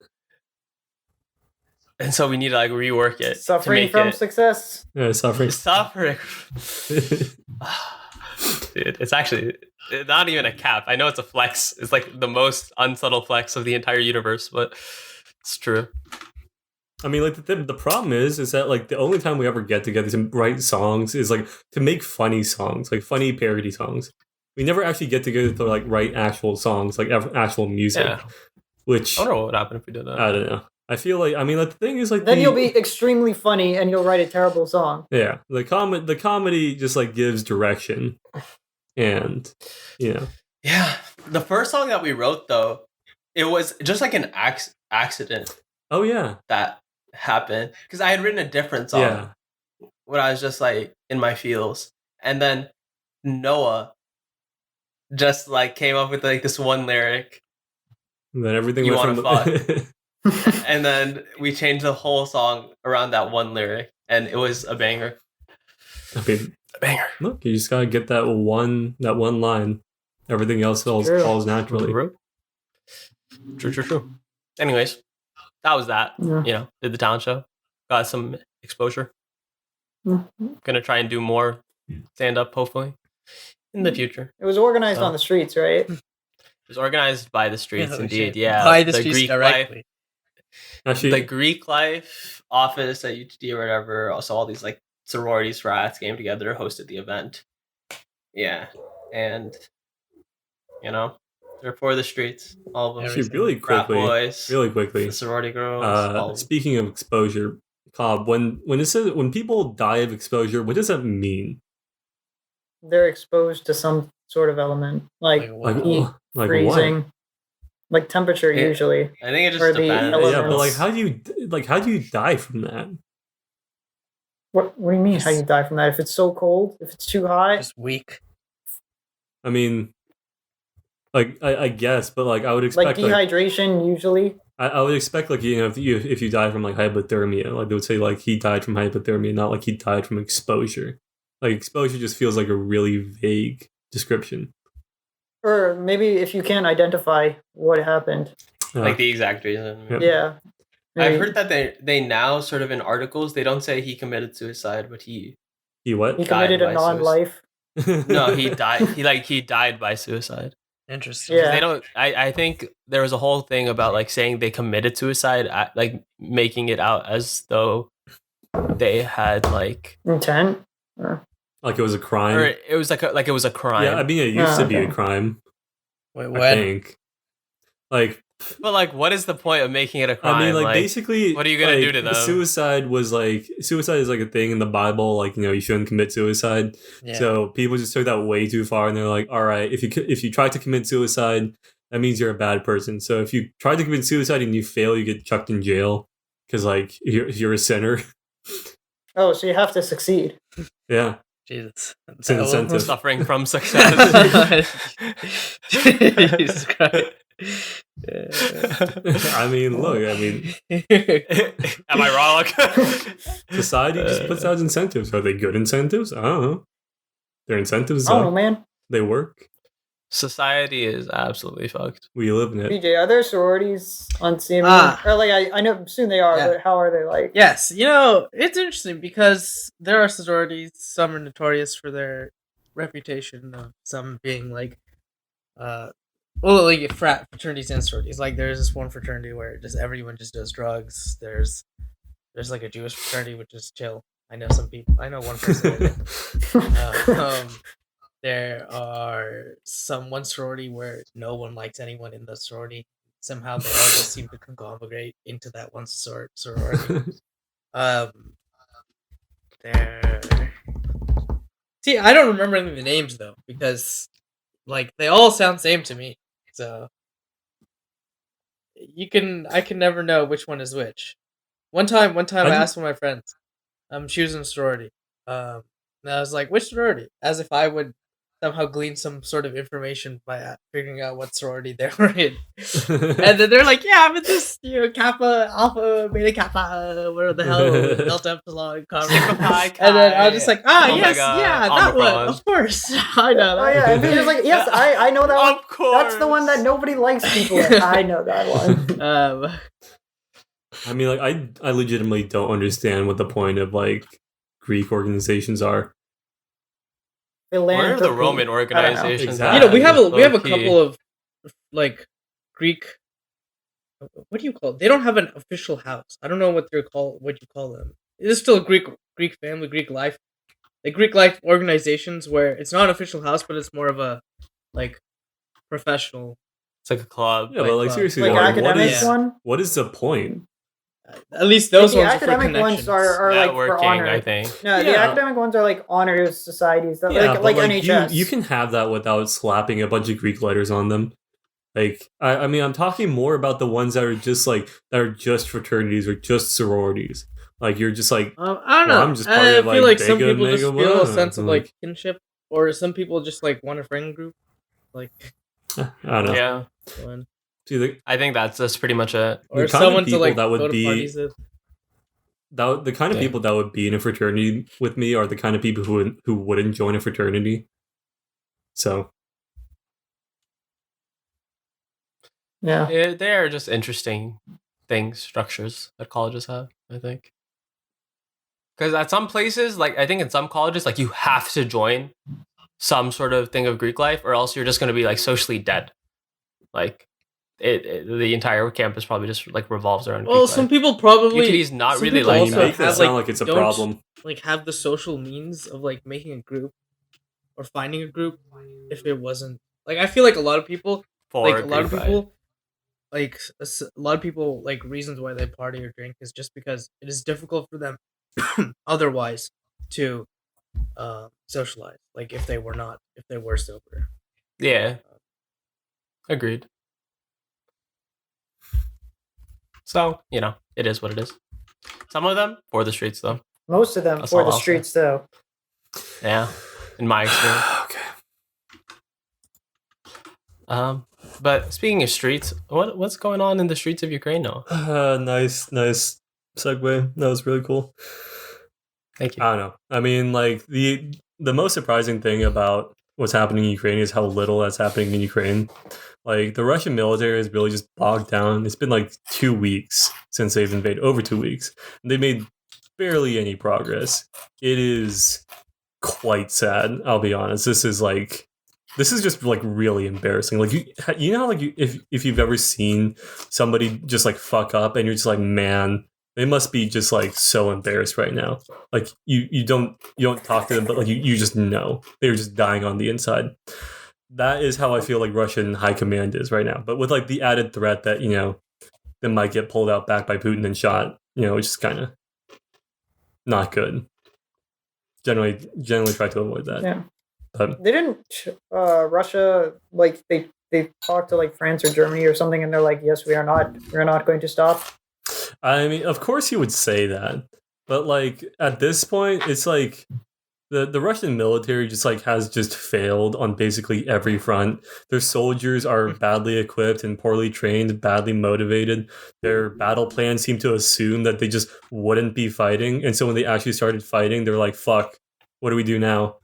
And so we need to like rework it. to Suffering make from it success. Yeah, suffering. suffering. Dude, it's actually not even a cap. I know it's a flex. It's like the most unsubtle flex of the entire universe, but it's true. I mean, like the problem is that like the only time we ever get together to write songs is like to make funny songs, like funny parody songs. We never actually get together to like write actual songs, like actual music. Yeah. Which I don't know what would happen if we did that. I don't know. I feel like the thing is like Then you'll be extremely funny and you'll write a terrible song. yeah, the comedy just like gives direction, and you know. Yeah. The first song that we wrote, though, it was just like an accident Oh yeah, that happened. Because I had written a different song yeah. when I was just like in my feels. And then Noah just like came up with like this one lyric. And then everything You went wanna from And then we changed the whole song around that one lyric. And it was a banger. I mean, A banger. look, you just gotta get that one line. Everything else True. falls naturally. True. Anyways, that was that. Yeah. You know, did the talent show. Got some exposure. Mhm. Gonna try and do more stand up, hopefully, in the future. It was organized So. on the streets, right? It was organized by the streets, Oh, indeed. shit. Yeah, By the streets directly. Actually, the Greek life office at UTD or whatever. Also, all these like sororities, rats came together, hosted the event. Yeah, and you know, they're for the streets. All of them. actually, Frat boys, really quickly. the sorority girls. all of them. Speaking of exposure, Cobb, when it says when people die of exposure, what does that mean? They're exposed to some sort of element, like Like, heat, like freezing, like temperature Yeah. usually. I think it just or the depends. elements. Yeah, but like, how do you die from that? What do you mean? How you die from that? If it's so cold, if it's too hot, Just weak. I mean, like I guess, but like I would like expect dehydration usually. I would expect like if you die from like hypothermia, like they would say like he died from hypothermia, not like he died from exposure. Like exposure just feels like a really vague description. Or maybe if you can't identify what happened. Like the exact reason. Yeah. Yeah. I've Maybe heard that they now sort of in articles they don't say he committed suicide, but he He what? he committed died a by non-life. no he died he died by suicide. Interesting. Yeah. They don't. I think there was a whole thing about like saying they committed suicide, like making it out as though they had like, Intent. Like it was a crime. or it was like it was a crime. Yeah, I mean it used to be a okay. crime. Wait, I what? think. Like but like, what is the point of making it a crime? I mean, like basically, what are you gonna like, do to them? Suicide is like a thing in the Bible. Like you shouldn't commit suicide. Yeah. So people just took that way too far, and they're like, all right, if you try to commit suicide, that means you're a bad person. So if you try to commit suicide and you fail, you get chucked in jail because like you're a sinner. Oh, so you have to succeed. Yeah, Jesus. it's an incentive. Suffering from success. Jesus Christ. I mean, look, Am I wrong? society just puts out incentives. Are they good incentives? I don't know. Their incentives, I don't know, man. they work. Society is absolutely fucked. We live in it. PJ, are there sororities on CMU? Or like I know soon they are, Yeah. but how are they like? Yes, it's interesting because there are sororities. Some are notorious for their reputation of some being like, like fraternities and sororities. Like there's this one fraternity where just everyone just does drugs. There's like a Jewish fraternity which is chill. I know some people. I know one person. In it. There are one sorority where no one likes anyone in the sorority. Somehow they all just seem to conglomerate into that one sorority. There. See, I don't remember any of the names though because, like, they all sound same to me. So I can never know which one is which. One time I asked one of my friends. She was in a sorority. And I was like, which sorority? As if I would somehow glean some sort of information by figuring out what sorority they were in. And then they're like, yeah, I'm in this, Kappa, Alpha, Beta Kappa, whatever the hell, Delta Epsilon, Sigma Pi and then I was just like, Omega, yes, yeah, that Omicron. one, of course. I know that. Oh yeah, and PJ's like, yes, I know that one. Of course. That's the one that nobody likes people with. I know that one. I mean, like, I legitimately don't understand what the point of like Greek organizations are. Where are the Roman I don't know. organizations? Exactly. we have a Low-key. couple of like Greek. What do you call it? They don't have an official house. I don't know what you call them. It's still a Greek family, Greek life. The Greek life organizations where it's not an official house, but it's more of a like professional. It's like a club. Yeah, but like club. seriously, Like Lauren, academics one. what is the point? At least those the ones are for academic ones connections. are like for Networking, honor. I think. No, the Yeah. academic ones are like honor societies, that Yeah, like but, NHS. You can have that without slapping a bunch of Greek letters on them. Like, I mean, I'm talking more about the ones that are just fraternities or just sororities. Like, you're just like, I don't Well, know. I'm just part I of, feel like, like some Bega, people just Mega, feel a blah, sense of like- like kinship, or some people just like want a friend group. Like, I don't know. Yeah, one. See, I think that's pretty much it. Or kind of someone to people like that would go to be- parties with. the kind of Yeah. people that would be in a fraternity with me are the kind of people who wouldn't join a fraternity. So, yeah. They are just interesting structures that colleges have, I think. Because at some places, like I think in some colleges, like you have to join some sort of thing of Greek life, or else you're just going to be like socially dead. Like the entire campus probably just like revolves around. Well, Greek some life. people probably UTD's not some really people like You also that. make that have sound like like it's a don't, problem. like have the social means of like making a group or finding a group if it wasn't like I feel like a lot of people For Greek life. like a lot of people like reasons why they party or drink is just because it is difficult for them otherwise to socialize like if they were sober. Yeah, agreed. So it is what it is. Some of them for the streets, though. Most of them That's for all the I'll say. streets, though. Yeah, in my experience. Okay. But speaking of streets, what's going on in the streets of Ukraine now? Nice segue. That was really cool. Thank you. I don't know. I mean, like the most surprising thing about what's happening in Ukraine is how little that's happening in Ukraine. Like the Russian military is really just bogged down. It's been like 2 weeks since they've invaded, over 2 weeks. They made barely any progress. It is quite sad. I'll be honest. This is just like really embarrassing. Like you know how like if you've ever seen somebody just like fuck up and you're just like, man, they must be just like so embarrassed right now. Like you don't talk to them, but like you just know they're just dying on the inside. That is how I feel like Russian high command is right now. But with like the added threat that they might get pulled out back by Putin and shot. It's just kind of not good. Generally try to avoid that. Yeah. But They didn't Russia like they talked to like France or Germany or something, and they're like, yes, we're not going to stop. I mean, of course you would say that, but like at this point, it's like the Russian military just like has just failed on basically every front. Their soldiers are badly equipped and poorly trained, badly motivated. Their battle plans seem to assume that they just wouldn't be fighting, and so when they actually started fighting, they're like, "Fuck, what do we do now?"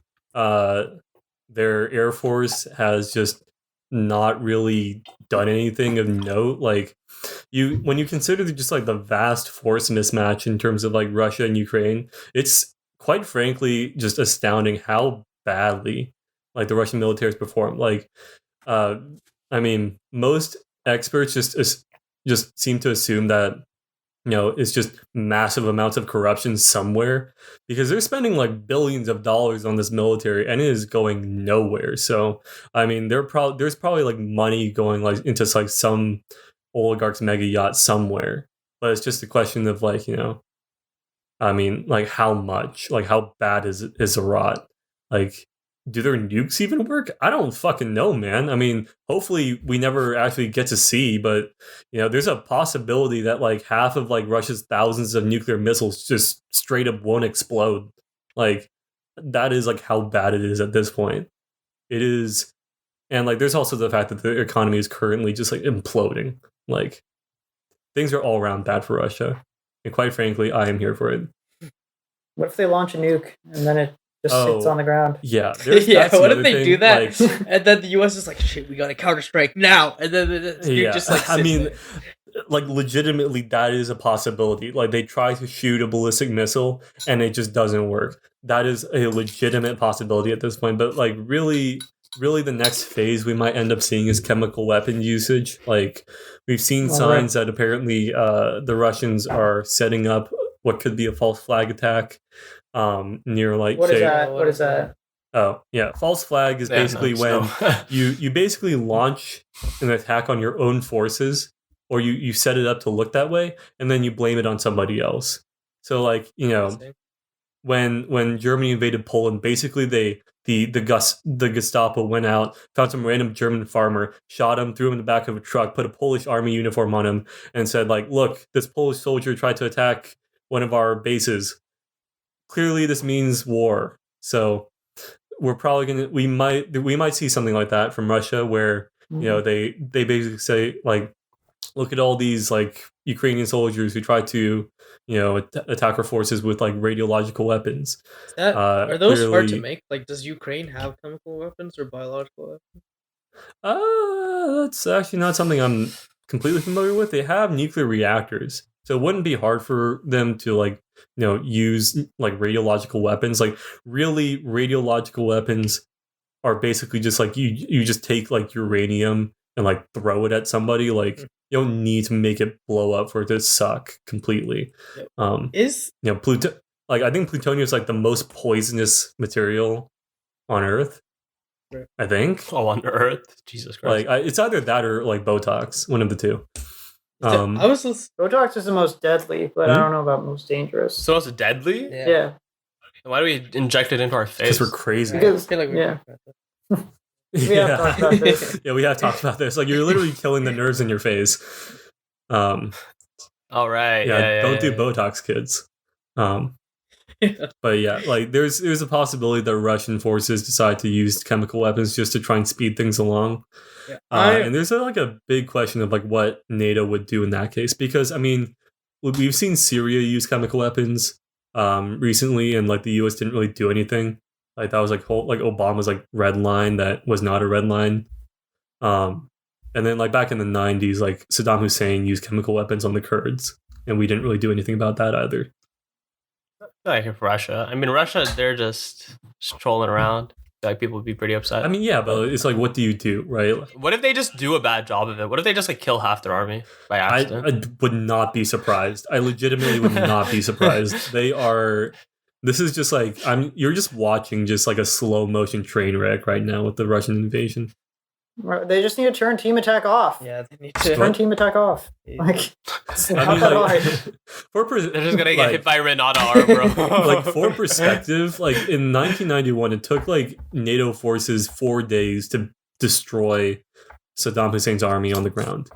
Their air force has just not really done anything of note. Like when you consider just like the vast force mismatch in terms of like Russia and Ukraine, it's quite frankly just astounding how badly like the Russian military has performed. Like, I mean, most experts just seem to assume that it's just massive amounts of corruption somewhere because they're spending like billions of dollars on this military and it is going nowhere. So, I mean, there's probably like money going like into like some oligarch's mega yacht somewhere, but it's just a question of like, I mean, like how much, like how bad is the rot? Like, do their nukes even work? I don't fucking know, man. I mean, hopefully we never actually get to see, but there's a possibility that like half of like Russia's thousands of nuclear missiles just straight up won't explode. Like that is like how bad it is at this point. It is, and like there's also the fact that the economy is currently just like imploding. Like things are all around bad for Russia, and quite frankly, I am here for it. What if they launch a nuke and then it just sits on the ground? Yeah, yeah. What if they thing, do that, like, and then the U.S. is like, "Shit, we got to counterstrike now," and then the just like. I mean, like legitimately, that is a possibility. Like they try to shoot a ballistic missile and it just doesn't work. That is a legitimate possibility at this point. But like, really, the next phase we might end up seeing is chemical weapon usage. Like we've seen signs that apparently the Russians are setting up what could be a false flag attack near like what is that? Oh yeah, false flag is basically when you basically launch an attack on your own forces, or you set it up to look that way, and then you blame it on somebody else. So like when Germany invaded Poland, basically the Gestapo went out, found some random German farmer, shot him, threw him in the back of a truck, put a Polish army uniform on him, and said like, "Look, this Polish soldier tried to attack one of our bases. Clearly, this means war." So we're probably we might see something like that from Russia, where they basically say like, "Look at all these like Ukrainian soldiers who try to attack our forces with like radiological weapons." Are those hard to make? Like, does Ukraine have chemical weapons or biological weapons? That's actually not something I'm completely familiar with. They have nuclear reactors, so it wouldn't be hard for them to like use like radiological weapons. Like really, radiological weapons are basically just like you just take like uranium and like throw it at somebody. Like you don't need to make it blow up for it to suck completely. Is like I think plutonium is like the most poisonous material on Earth. Right. I think. Oh, on Earth, Jesus Christ! Like it's either that or like Botox, one of the two. I was Botox is the most deadly, but I don't know about most dangerous. So it's deadly. Yeah. Why do we inject it into our face? Because we're crazy. Because- I feel like we yeah. talked about that. We have talked about this. Yeah, we have talked about this. Like you're literally killing the nerves in your face. All right. Yeah, don't do yeah. Botox, kids. But yeah, like there's a possibility that Russian forces decide to use chemical weapons just to try and speed things along. Yeah. And there's like a big question of like what NATO would do in that case, because I mean we've seen Syria use chemical weapons recently, and like the US didn't really do anything. Like that was like Obama's like red line that was not a red line. And then like back in the 90s, like Saddam Hussein used chemical weapons on the Kurds, and we didn't really do anything about that either. Like if Russia, Russia, they're just trolling around. Like people would be pretty upset. I mean, yeah, but it's like, what do you do, right? What if they just do a bad job of it? What if they just like kill half their army by accident? I would not be surprised. I legitimately would not be surprised. They are. This is just like you're just watching just like a slow motion train wreck right now with the Russian invasion. They just need to turn team attack off. Yeah, they need to Turn team attack off. Like, it's not that hard. They're just gonna get hit by Renata arm, bro. Like for perspective, like in 1991, it took like NATO forces 4 days to destroy Saddam Hussein's army on the ground.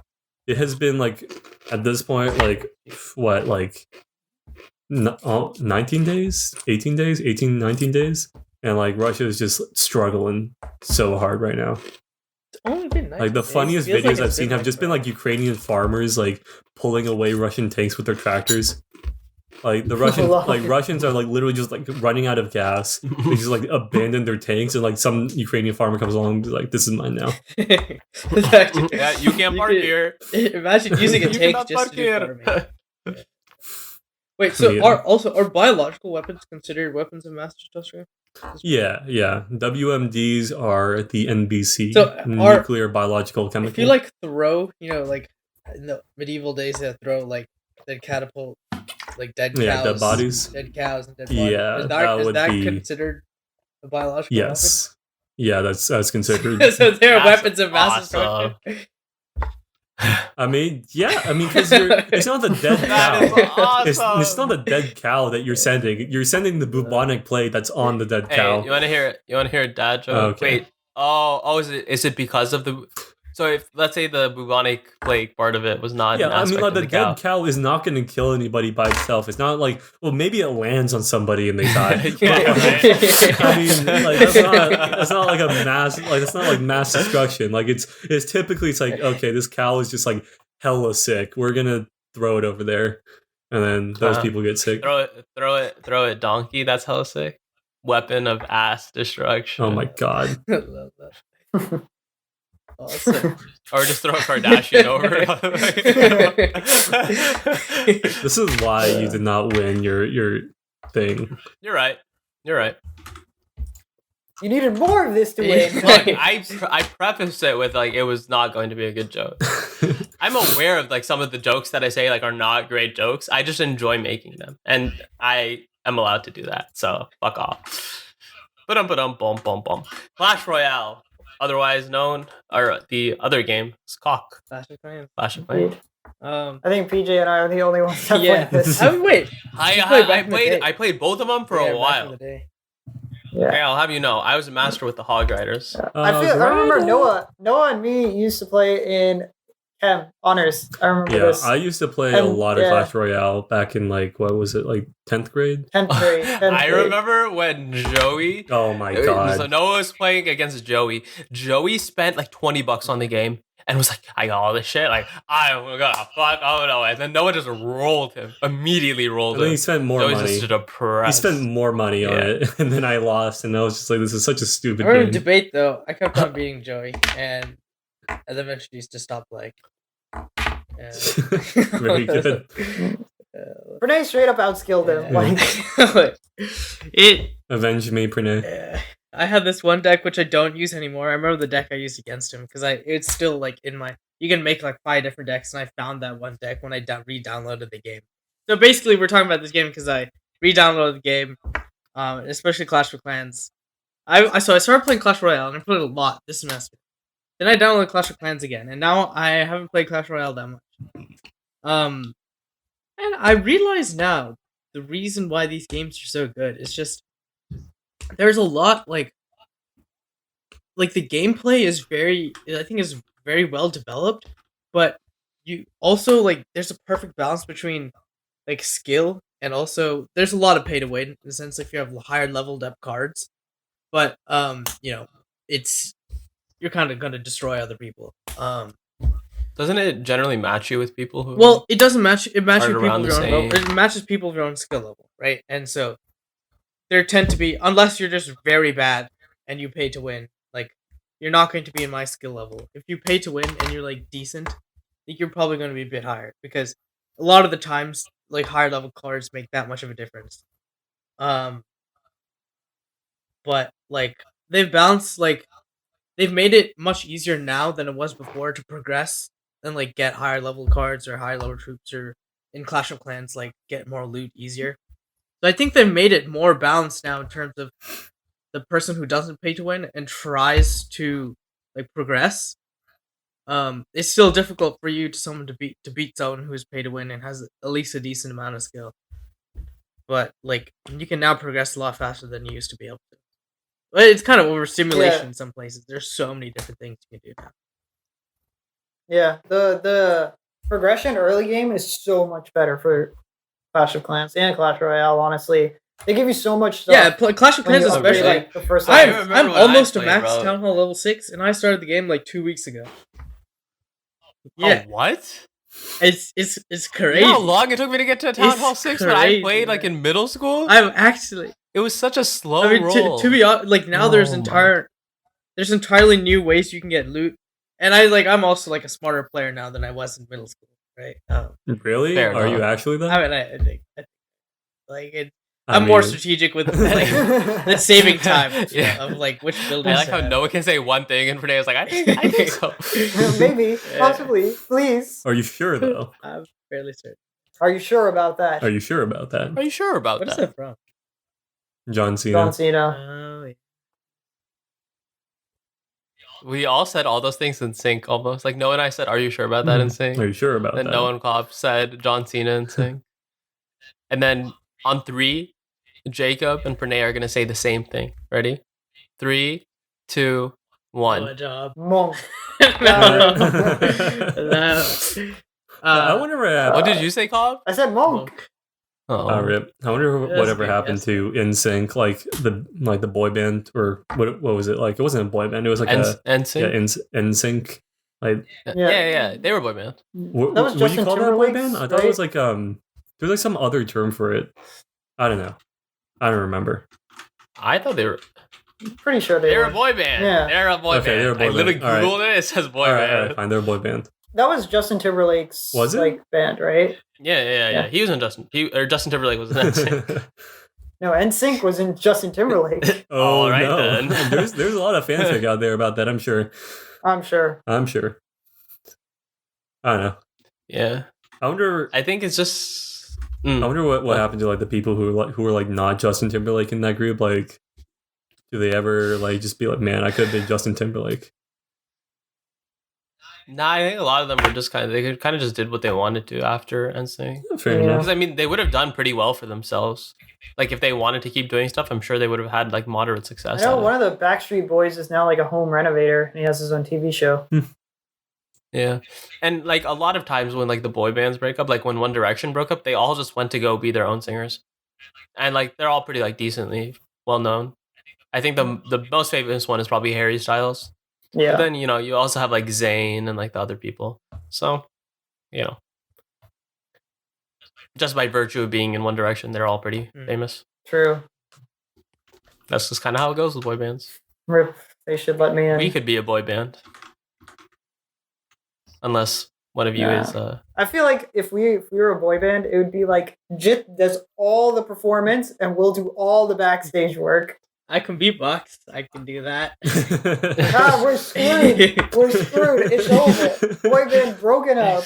It has been like at this point, like what, like 19 days, 18 days, 19 days, and like Russia is just struggling so hard right now. only been 90 Like the days. funniest Feels videos like I've it's seen have just been like Ukrainian farmers like pulling away Russian tanks with their tractors. Like the Russians are like literally just like running out of gas. They just like abandon their tanks, and like some Ukrainian farmer comes along and be like, "This is mine now." Yeah, you can't park here. Imagine using a You tank cannot just park to do here. farming. Yeah. Wait, so Yeah. are biological weapons considered weapons of mass destruction? Yeah. WMDs are the NBC, So, nuclear, biological, chemical. If you like throw, like in the medieval days, they throw like dead catapult, like dead cows, dead bodies. dead cows, and dead bodies. Yeah, that is would that be- considered a biological Yes. Yeah, that's considered. weapon? So they're That's weapons of mass awesome. destruction. Because it's not the dead That is cow. awesome. It's not the dead cow that you're sending. You're sending the bubonic plague that's on the dead Hey, cow. you want to hear? You want to hear a dad joke? Okay. Wait. Oh, is it because of the? So if let's say the bubonic plague part of it was not. Yeah, an I mean, aspect like of the the cow. dead cow is not going to kill anybody by itself. It's not like, well, maybe it lands on somebody and they die. Yeah, right. I mean, like that's not like a mass, like it's not like mass destruction. Like it's typically it's like, okay, this cow is just like hella sick. We're gonna throw it over there, and then those people get sick. Throw it, donkey. That's hella sick. Weapon of ass destruction. Oh my god. I love that. Awesome. Or just throw a Kardashian over. This is why you did not win your thing. You're right. You needed more of this to win. Look, I prefaced it with like it was not going to be a good joke. I'm aware of like some of the jokes that I say like are not great jokes. I just enjoy making them, and I am allowed to do that. So fuck off. Bum. Clash Royale, otherwise known, or the other game is Cock. Clash of Clans. Clash of Clans. Um, I think PJ and I are the only ones that yeah. played this. Wait. I played both of them for a Back in while. the day. Yeah. Okay, I'll have you know, I was a master with the Hog Riders. I remember Noah and me used to play in Chem Honors. I remember Yeah, this. I used to play a And, lot of yeah. Clash Royale back in like what was it, like 10th grade? 10th grade. 10th I grade. remember when Joey. Oh my So god. Noah was playing against Joey. Joey spent like $20 on the game and was like, "I got all this shit. Like, I'm gonna fuck. Oh no!" And then Noah just rolled him. Immediately rolled And then him. he spent more Joey's money. just depressed. He spent more money on Yeah. it, and then I lost, and I was just like, "This is such a I stupid remember game." debate though. I kept on beating Joey, and eventually used to stop playing. Very good. Renee straight up outskilled him. Yeah. Like, It. Avenge me, Pranay. I had this one deck which I don't use anymore. I remember the deck I used against him because it's still like in my. You can make like 5 different decks, and I found that one deck when I re-downloaded the game. So basically, we're talking about this game because I re-downloaded the game, especially Clash of Clans. I started playing Clash Royale and I played a lot this semester. Then I downloaded Clash of Clans again, and now I haven't played Clash Royale that much. And I realize now the reason why these games are so good is just there's a lot like the gameplay is very well developed, but you also like there's a perfect balance between like skill and also there's a lot of pay to win in the sense if you have higher leveled up cards, but it's you're kind of gonna destroy other people. Doesn't it generally match you with people who? Well, it doesn't match. It matches Are people around of the your own level. same. It matches people of your own skill level, right? And so there tend to be, unless you're just very bad and you pay to win, like you're not going to be in my skill level. If you pay to win and you're like decent, I think you're probably going to be a bit higher because a lot of the times, like higher level cards make that much of a difference. But like they've balanced, like they've made it much easier now than it was before to progress and like get higher level cards or higher level troops or in Clash of Clans like get more loot easier. So I think they've made it more balanced now in terms of the person who doesn't pay to win and tries to like progress. It's still difficult for you to beat someone who's pay to win and has at least a decent amount of skill. But like you can now progress a lot faster than you used to be able to. But it's kind of overstimulation in some places. There's so many different things you can do now. Yeah, the progression early game is so much better for Clash of Clans and Clash Royale. Honestly, they give you so much stuff. Yeah, Clash of when Clans you upgrade, especially. like, the first I level. remember I'm when I almost a played, max bro. Town Hall level 6, and I started the game like 2 weeks ago. Yeah, Oh, what? it's crazy. You know how long it took me to get to Town It's Hall 6 when I crazy, played like man. in middle school? I'm actually. It was such a slow I mean, roll. to be honest, like now there's Oh my. there's entirely new ways you can get loot, and I'm also like a smarter player now than I was in middle school, right? Really? Fair Are you enough. actually though? I mean, I think like it. I I'm more mean- strategic with like the saving time Yeah. of like which buildings. I like to how have. Noah can say one thing and Renee was like, I think so. Maybe, possibly, please. Are you sure though? I'm fairly certain. Are you sure about that? Are you sure about that? Are you sure about What is that? that from? John Cena. John Cena. Oh, yeah. We all said all those things in sync almost. Like Noah and I said, are you sure about that in sync? Are you sure about Then that? Noah and Cobb said John Cena in sync. And then on 3, Jacob and Pranay are going to say the same thing. Ready? 3, 2, 1. Good job. Monk. No. I wonder what What did you say, Cobb? I said monk. Oh, rip. I wonder That's whatever good, happened yes. to NSYNC, like the boy band, or what was it like? It wasn't a boy band. It was like NSYNC? NSYNC. Like Yeah. They were boy band. That was would you Justin call that boy Timberlake's, band? I thought it was right? like there's like some other term for it. I don't know. I don't remember. I thought they were Pretty sure they they're were. a boy band. Yeah. They're a boy Okay, band. they're a boy I literally band. All right. Googled it. It says boy all band. right, fine. They're a boy band. That was Justin Timberlake's Was it? like band, right? Yeah. He was in Justin. Justin Timberlake was in NSYNC. No, NSYNC was in Justin Timberlake. Oh All right, no! then. there's a lot of fanfic out there about that. I'm sure. I'm sure. I don't know. Yeah. I wonder. I think it's just. I wonder what happened to like the people who were like not Justin Timberlake in that group. Like, do they ever like just be like, man, I could have been Justin Timberlake? Nah, I think a lot of them were just they kind of just did what they wanted to after NSYNC. Fair Yeah. enough. Because I mean, they would have done pretty well for themselves. Like if they wanted to keep doing stuff, I'm sure they would have had like moderate I success. know at one it. of the Backstreet Boys is now like a home renovator, and he has his own TV show. Yeah, and like a lot of times when like the boy bands break up, like when One Direction broke up, they all just went to go be their own singers, and like they're all pretty like decently well known. I think the most famous one is probably Harry Styles. Yeah. But then you also have like Zayn and like the other people. So just by virtue of being in One Direction, they're all pretty famous. True. That's just kind of how it goes with boy bands. Rip. They should let me in. We could be a boy band, unless one of you Nah. is. I feel like if we were a boy band, it would be like Jit does all the performance and we'll do all the backstage work. I can beatbox. I can do that. Ah, we're screwed. We're screwed. It's over. Boy band broken up.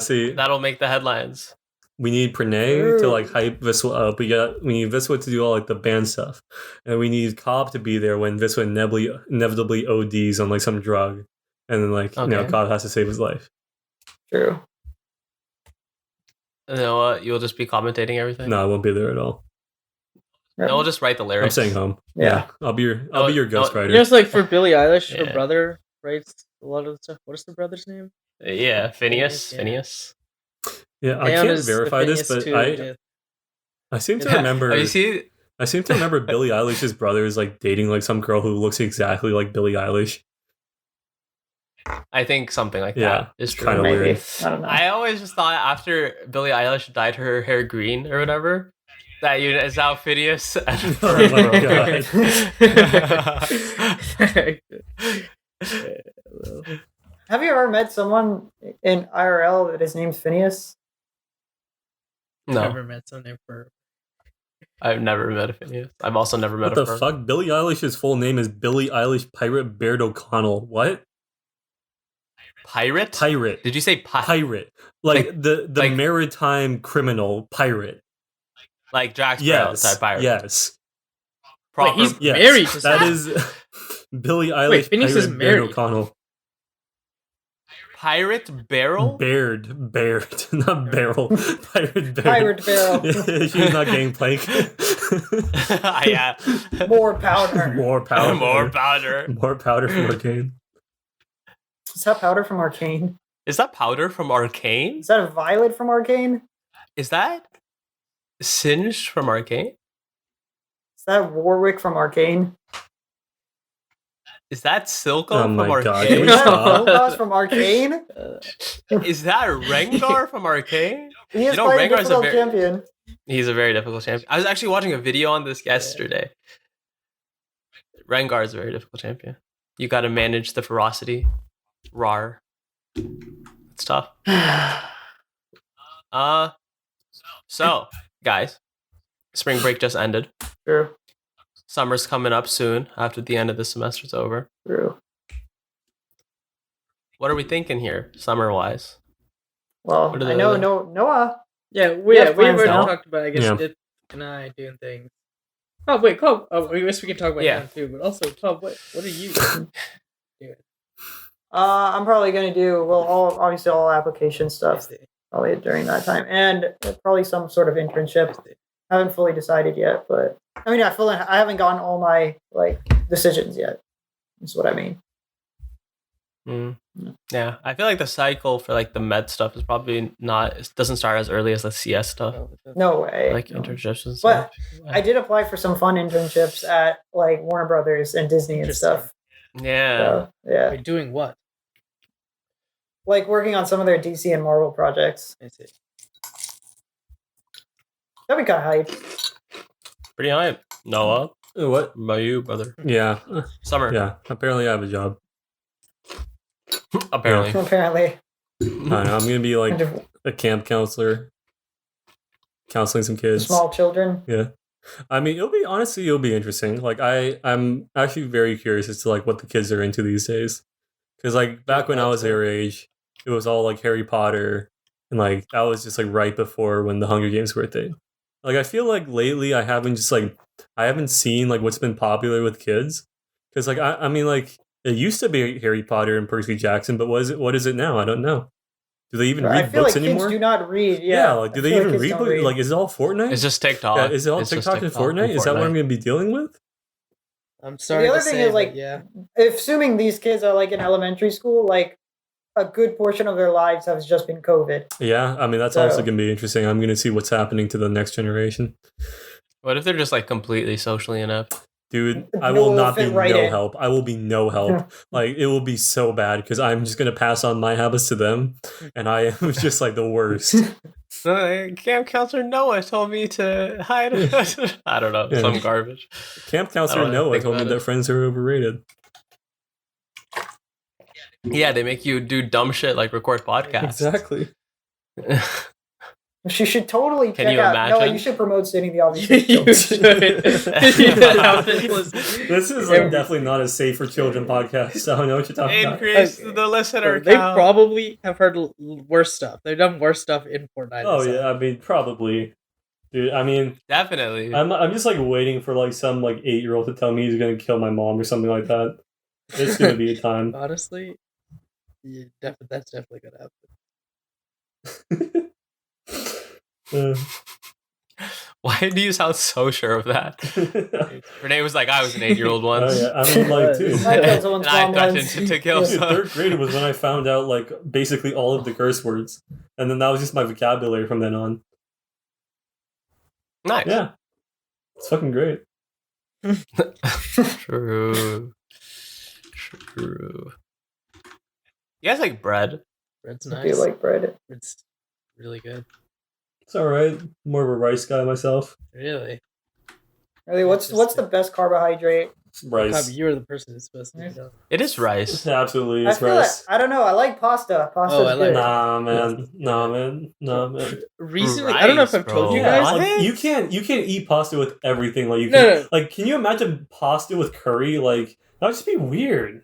See, That'll make the headlines. we need Pranay to like True. hype Viswa up. We need Viswa to do all like the band stuff, and we need Cobb to be there when Viswa inevitably ODs on like some drug, and then like Okay. Cobb has to save his life. True. You know what? You'll just be commentating everything. No, I won't be there at all. No, we'll just write the I'm lyrics. staying home. Yeah. I'll be your No, ghostwriter. Just like for Billie Eilish, Yeah. her brother writes a lot of the stuff. What is the brother's name? Yeah, Phineas. Yeah. Phineas. Yeah, I Damn can't is the verify this, Phineas but too. I seem to Yeah. remember. Oh, you see? I seem to remember Billie Eilish's brother is like dating like some girl who looks exactly like Billie Eilish. I think something like Yeah, that is it's true. kinda Maybe. weird. I don't know. I always just thought after Billie Eilish dyed her hair green or whatever, that is now Phineas. Oh my Have you ever met someone in IRL that his name's Phineas? No, Never met someone for. I've never met a Phineas. I've also never met What a the Fern. fuck? Billie Eilish's full name is Billie Eilish Pirate Baird O'Connell. What? Pirate? Pirate. Did you say Pirate. Like the like- maritime criminal pirate. like Jack Sparrow Yes. type pirate? Yes. Proper. Wait, he's Yes. married to That someone? is Billie Eilish Phineas Pirate is Baird married. O'Connell. Pirate Barrel? Baird, not barrel. Pirate Baird. Pirate Barrel. She's not gangplank. Yeah. More powder. More powder. More powder. More powder from Arcane. Is that powder from Arcane? Is that powder from Arcane? Is that a violet from Arcane? Is that Singed from Arcane? Is that Warwick from Arcane? Is that Silco Oh from my God, Arcane? can Is we that stop? Volgas from Arcane? Is that Rengar from Arcane? He is You know, quite a Rengar's a difficult very- champion. He's a very difficult champion. I was actually watching a video on this yesterday. Rengar is a very difficult champion. You got to manage the ferocity. Rar. It's tough. So, guys, spring break just ended. True. Summer's coming up soon after the end of the semester's over. True. What are we thinking here, summer-wise? Well, What are I the- know Noah. Yeah, You we have have plans already now? talked about. I guess Yeah. Dip and I doing things. Oh wait, Cobb. Oh, I guess we can talk about Yeah. him too. But also, Cobb, what are you doing? I'm probably going to do, well, obviously all application stuff probably during that time. And probably some sort of internship. I haven't fully decided yet, but I mean, I haven't gotten all my like decisions yet. Is what I mean. Mm. Yeah, I feel like the cycle for like the med stuff is probably not. It doesn't start as early as the CS stuff, No way. like no. internships and But stuff. I did apply for some fun internships at like Warner Brothers and Disney and stuff. Yeah, So, yeah, We're doing what? like working on some of their DC and Marvel projects. I see. That'd be kind of hype. pretty hype. Noah, What? what about you, brother? Yeah. Summer, Yeah. Apparently I have a job. apparently. Apparently, I don't know, I'm gonna be like a camp counselor. Counseling some kids. small children. Yeah. I mean, it'll be interesting. Like I'm actually very curious as to like what the kids are into these days. Cause like back when I was their age, it was all like Harry Potter and like that was just like right before when the Hunger Games were a thing. Like I feel like lately I haven't seen like what's been popular with kids. Cause like I mean like it used to be Harry Potter and Percy Jackson, but what is it now? I don't know. Do they even I read feel books like anymore? kids do not read. Yeah, Yeah, like do I they feel even kids read don't books? Like is it all Fortnite? It's just TikTok. Yeah, is it all It's just TikTok and Fortnite? Is that what I'm going to be dealing with? I'm sorry. The other to thing say, is, but like, yeah. assuming these kids are like in elementary school, like a good portion of their lives has just been COVID. Yeah, I mean that's So- also going to be interesting. I'm going to see what's happening to the next generation. What if they're just like completely socially inept? Dude, I No will not be fit right no in. help. I will be no help. Like it will be so bad because I'm just going to pass on my habits to them, and I am just like the worst. Camp counselor Noah told me to hide. I don't know, Yeah. some garbage. Camp I counselor don't Noah think told me about that it. friends are overrated. Yeah, they make you do dumb shit like record podcasts. Exactly. She should totally Can check you out. No, imagine? you should promote Stating the Obvious. You should. This is like definitely not a safe for children podcast. So I don't know what you're talking about. Increase the listener They count. probably have heard worse stuff. They've done worse stuff in Fortnite. Oh and stuff. yeah, I mean probably, dude. I mean, Definitely. I'm just like waiting for like some like 8-year-old to tell me he's gonna kill my mom or something like that. It's gonna be a time. Honestly, that's definitely gonna happen. Why do you sound so sure of that? Renee was like, I was an 8-year-old once. Oh, yeah. I mean, like, dude. I killed someone's And I mom threatened once. to kill Dude, someone. third grade was when I found out like basically all of the curse words, and then that was just my vocabulary from then on. Nice. Yeah, it's fucking great. True. True. You guys like bread? Bread's I nice. do like bread. It's really good. It's all right. More of a rice guy myself. Really. Really, what's the best carbohydrate? Rice. You're the person who's supposed to know. It is rice. Absolutely, I it's feel like, rice. I don't know. I like pasta. Pasta's I like- good. Nah, man. Nah, man. Nah, man. Recently, I don't know if I've Rice, told you bro. guys. What? Like, you can't eat pasta with everything. Like you No, can, no. like can you imagine pasta with curry? Like that would just be weird.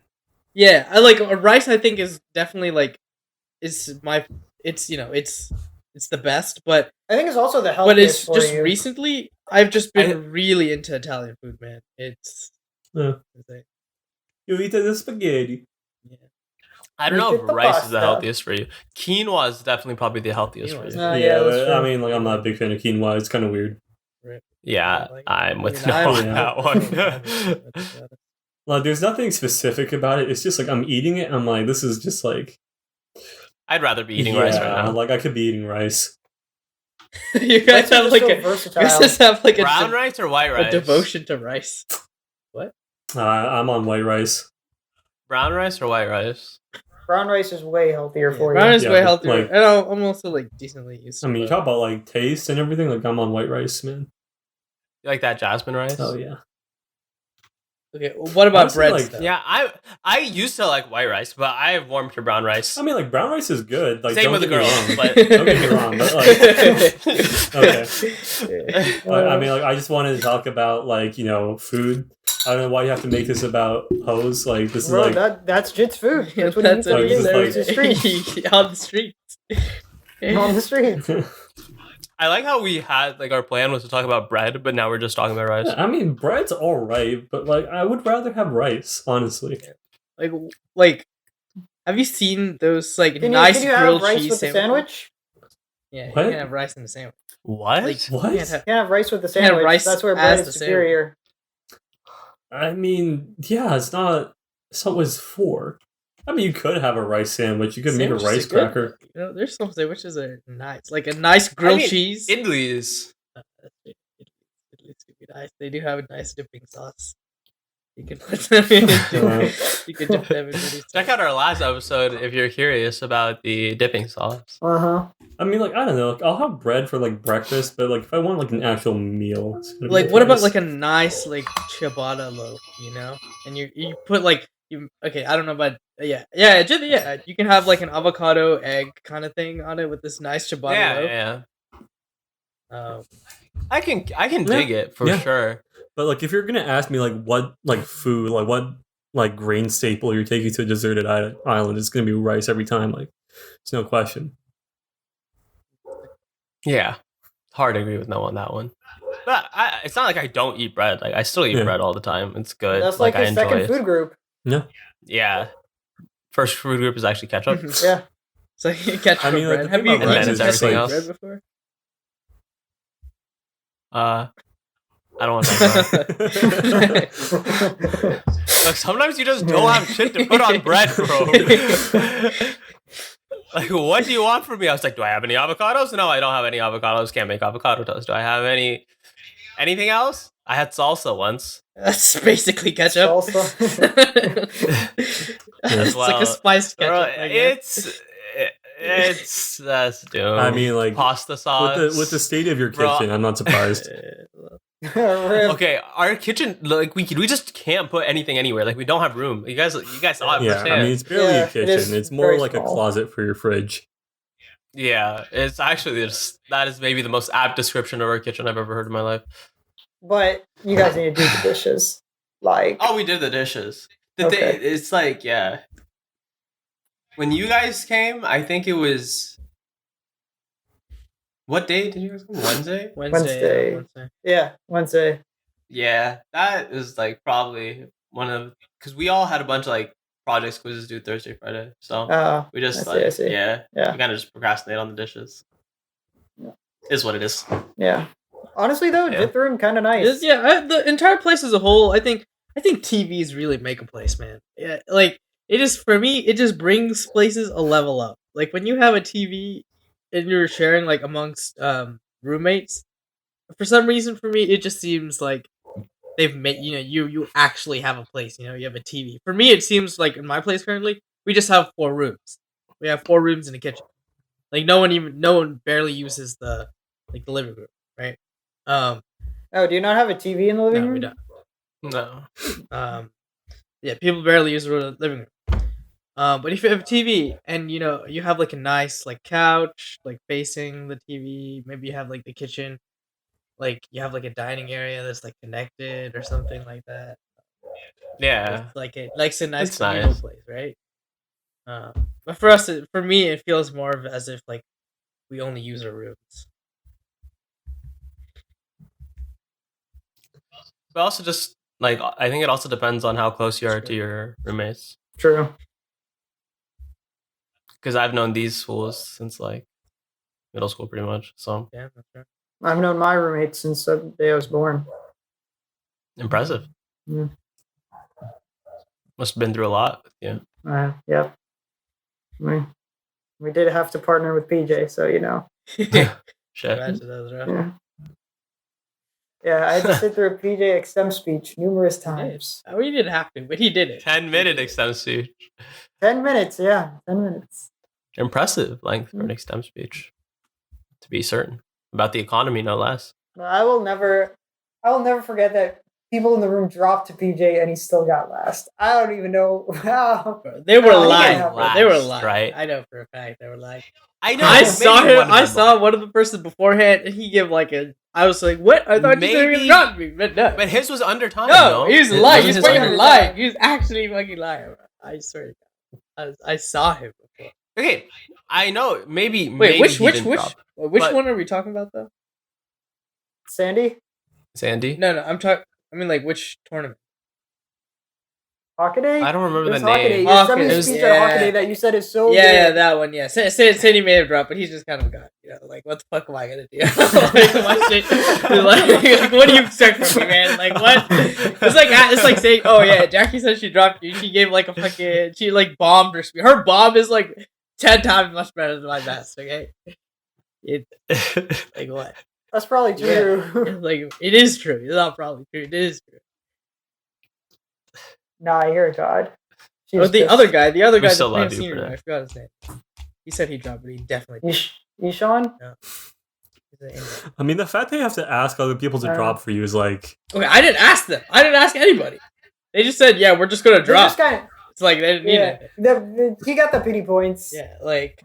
Yeah, I like rice. I think is definitely like it's the best, but I think it's also the but healthiest it's for just you. recently I've just been really into Italian food, man. It's Yeah. insane. You eat the spaghetti. Yeah. I don't You know if get the rice is the pasta. healthiest for you. Quinoa is definitely probably the healthiest for Quinoa is you. Yeah, Yeah, that's but, true. I mean, like I'm not a big fan of quinoa. It's kind of weird. Yeah, Like, I'm with I no mean, on I'm- that one. Like, there's nothing specific about it. It's just like I'm eating it. I'm like, this is just like I'd rather be eating rice right now. Like I could be eating rice. You guys Rice is have just like so a versatile. you guys just have like Brown rice or white a rice? devotion to rice. I'm on white rice. Brown rice or white rice? Brown rice is way healthier for Brown you. is Yeah, way but, healthier. like- and I'm also like decently used to I mean, you it. talk about like taste and everything. Like I'm on white rice, man. You like that jasmine rice? Oh yeah. Okay, well, what about Honestly, bread like- stuff? Yeah, I used to like white rice, but I have warmed to brown rice. I mean, like brown rice is good. Like Same don't with the get me girls, wrong. but Don't get me wrong, but like okay. I mean, like I just wanted to talk about like food. I don't know why you have to make this about hoes. Like this Bro, is like that's Jit's food. Yeah, That's what he eats what every it day. is, There's like- the street. on the streets. On the street. I like how we had like our plan was to talk about bread, but now we're just talking about rice. I mean, bread's all right, but like I would rather have rice, honestly. like, have you seen those like Can nice you have grilled rice cheese with the sandwiches? sandwich? Yeah, What? you can have rice in the sandwich. What? Like, What? You can't have, You can have rice with the You can have sandwich. rice That's where as bread the is sandwich. superior. I mean, yeah, it's not what it's for. I mean, you could have a rice sandwich. You could make a Sandwiches rice are good. cracker. There's some sandwiches that are nice, like a nice grilled mean, cheese. Idlis. Idlis could be nice. They do have a nice dipping sauce. You can put them in. You can dip them in really Check out our last episode if you're curious about the dipping sauce. Uh-huh. I mean, like I don't know. Like, I'll have bread for like breakfast, but like if I want like an actual meal, it's gonna be Like, with what about rice. like a nice like ciabatta loaf? And you put like okay, I don't know about yeah. You can have like an avocado egg kind of thing on it with this nice ciabatta Yeah, loaf. yeah. Um, I can dig it for Yeah. sure. But like, if you're gonna ask me like what like food, like what like grain staple you're taking to a deserted island, it's gonna be rice every time. Like, it's no question. Yeah, hard to agree with no on that one. But it's not like I don't eat bread. Like I still eat Yeah. bread all the time. It's good. That's like I his enjoy second it. food group. Yeah. First food group is actually ketchup. Yeah. so you catch I mean, like, bread. the Have thing you about rice is catch everything bread else. before? I don't want to talk about it. Look, sometimes you just don't have shit to put on bread, bro. Like, what do you want from me? I was like, do I have any avocados? No, I don't have any avocados. Can't make avocado toast. Do I have anything else? I had salsa once. That's basically ketchup. Salsa. It's like Well, a spiced Bro, ketchup. I guess. it's that's doomed. I mean, like pasta sauce. with the state of your Bro. kitchen, I'm not surprised. Rip. Okay, our kitchen, like we just can't put anything anywhere. Like we don't have room. You guys saw it Yeah, firsthand. I mean, it's barely Yeah, a it kitchen. is It's more very like a small. closet for your fridge. Yeah, it's actually just that is maybe the most apt description of our kitchen I've ever heard in my life. But you guys need to do the dishes. Like, Oh, we did the dishes. Okay. It's like, yeah. When you guys came, I think it was. What day did you guys come? Wednesday? Wednesday. Wednesday. yeah, Wednesday. Yeah, that is like probably one of. Because we all had a bunch of like projects quizzes due Thursday, Friday. So we just I like, see. yeah, Yeah. we kind of just procrastinate on the dishes. Yeah. Is what it is. Yeah. Honestly, though, Yeah. the room kind of nice. The entire place as a whole, I think TVs really make a place, man. Yeah, like it just for me, it just brings places a level up. Like when you have a TV and you're sharing like amongst roommates, for some reason for me, it just seems like they've made you actually have a place. You have a TV. For me, it seems like in my place currently, we just have 4 rooms. We have 4 rooms in the kitchen. Like no one barely uses the living room, right? Oh, do you not have a TV in the living No, room? we don't. No. Yeah, people barely use the living room. But if you have a TV and you have like a nice like couch like facing the TV, maybe you have like the kitchen, like you have like a dining area that's like connected or something like that. Yeah. It's like a nice It's communal nice. place, right? But for me, it feels more of as if like we only use our rooms. But also just like I think it also depends on how close you are to your roommates. True. Because I've known these fools since like middle school pretty much. So Yeah, that's right. I've known my roommate since the day I was born. impressive. Yeah. Must have been through a lot. Yeah. Yep. We did have to partner with PJ, so Shit. Imagine that was rough. Yeah. Yeah, I had to sit through a PJ extem speech numerous times. We didn't have to, but he did it. 10-minute extem speech. 10 minutes, yeah. 10 minutes. Impressive length for an extem speech. To be certain. About the economy, no less. I will never forget that people in the room dropped to PJ and he still got last. I don't even know how. They were Oh, he lying, got bro. They were last, lying. right? I know for a fact they were lying. I know. I saw maybe him. one of I them saw were. one of the persons beforehand, and he gave like a. I was like, "What? I thought you said you were Maybe- gonna drop me." But no, But his was under time. no, he was It lying. He wasn't was his fucking under- lying. He was actually fucking lying. Bro. I swear to God. I saw him before. Okay, I know. Maybe. Wait, maybe which he didn't drop. But- one are we talking about though? Sandy? Sandy? No, I'm talking. I mean, like which tournament? Hockaday? I don't remember It was the name. Hockaday. You sent me Hockaday. a speech Yeah. at Hockaday that you said is so Yeah, good. that one. Yeah, said he may have dropped, but he's just kind of got like, what the fuck am I gonna do? Like, my shit. Like, what do you expect from me, man? Like, what? It's like saying, oh yeah, Jackie said she dropped you. She gave like a fucking, she like bombed her speech. Her bomb is like 10 times much better than my best. Okay, like what? That's probably true. Like it is true. It's not probably true. It is true. Nah, you're a god. Oh, the other guy that's still playing love you senior, for that. I forgot his name. He said he dropped, but he definitely did. Ishan? He's an Indian. I mean, the fact that you have to ask other people to drop for you is like, Okay, I didn't ask them. I didn't ask anybody. They just said, "Yeah, we're just gonna They're drop." just kind of, It's like they didn't need it. he got the pity points. Yeah, like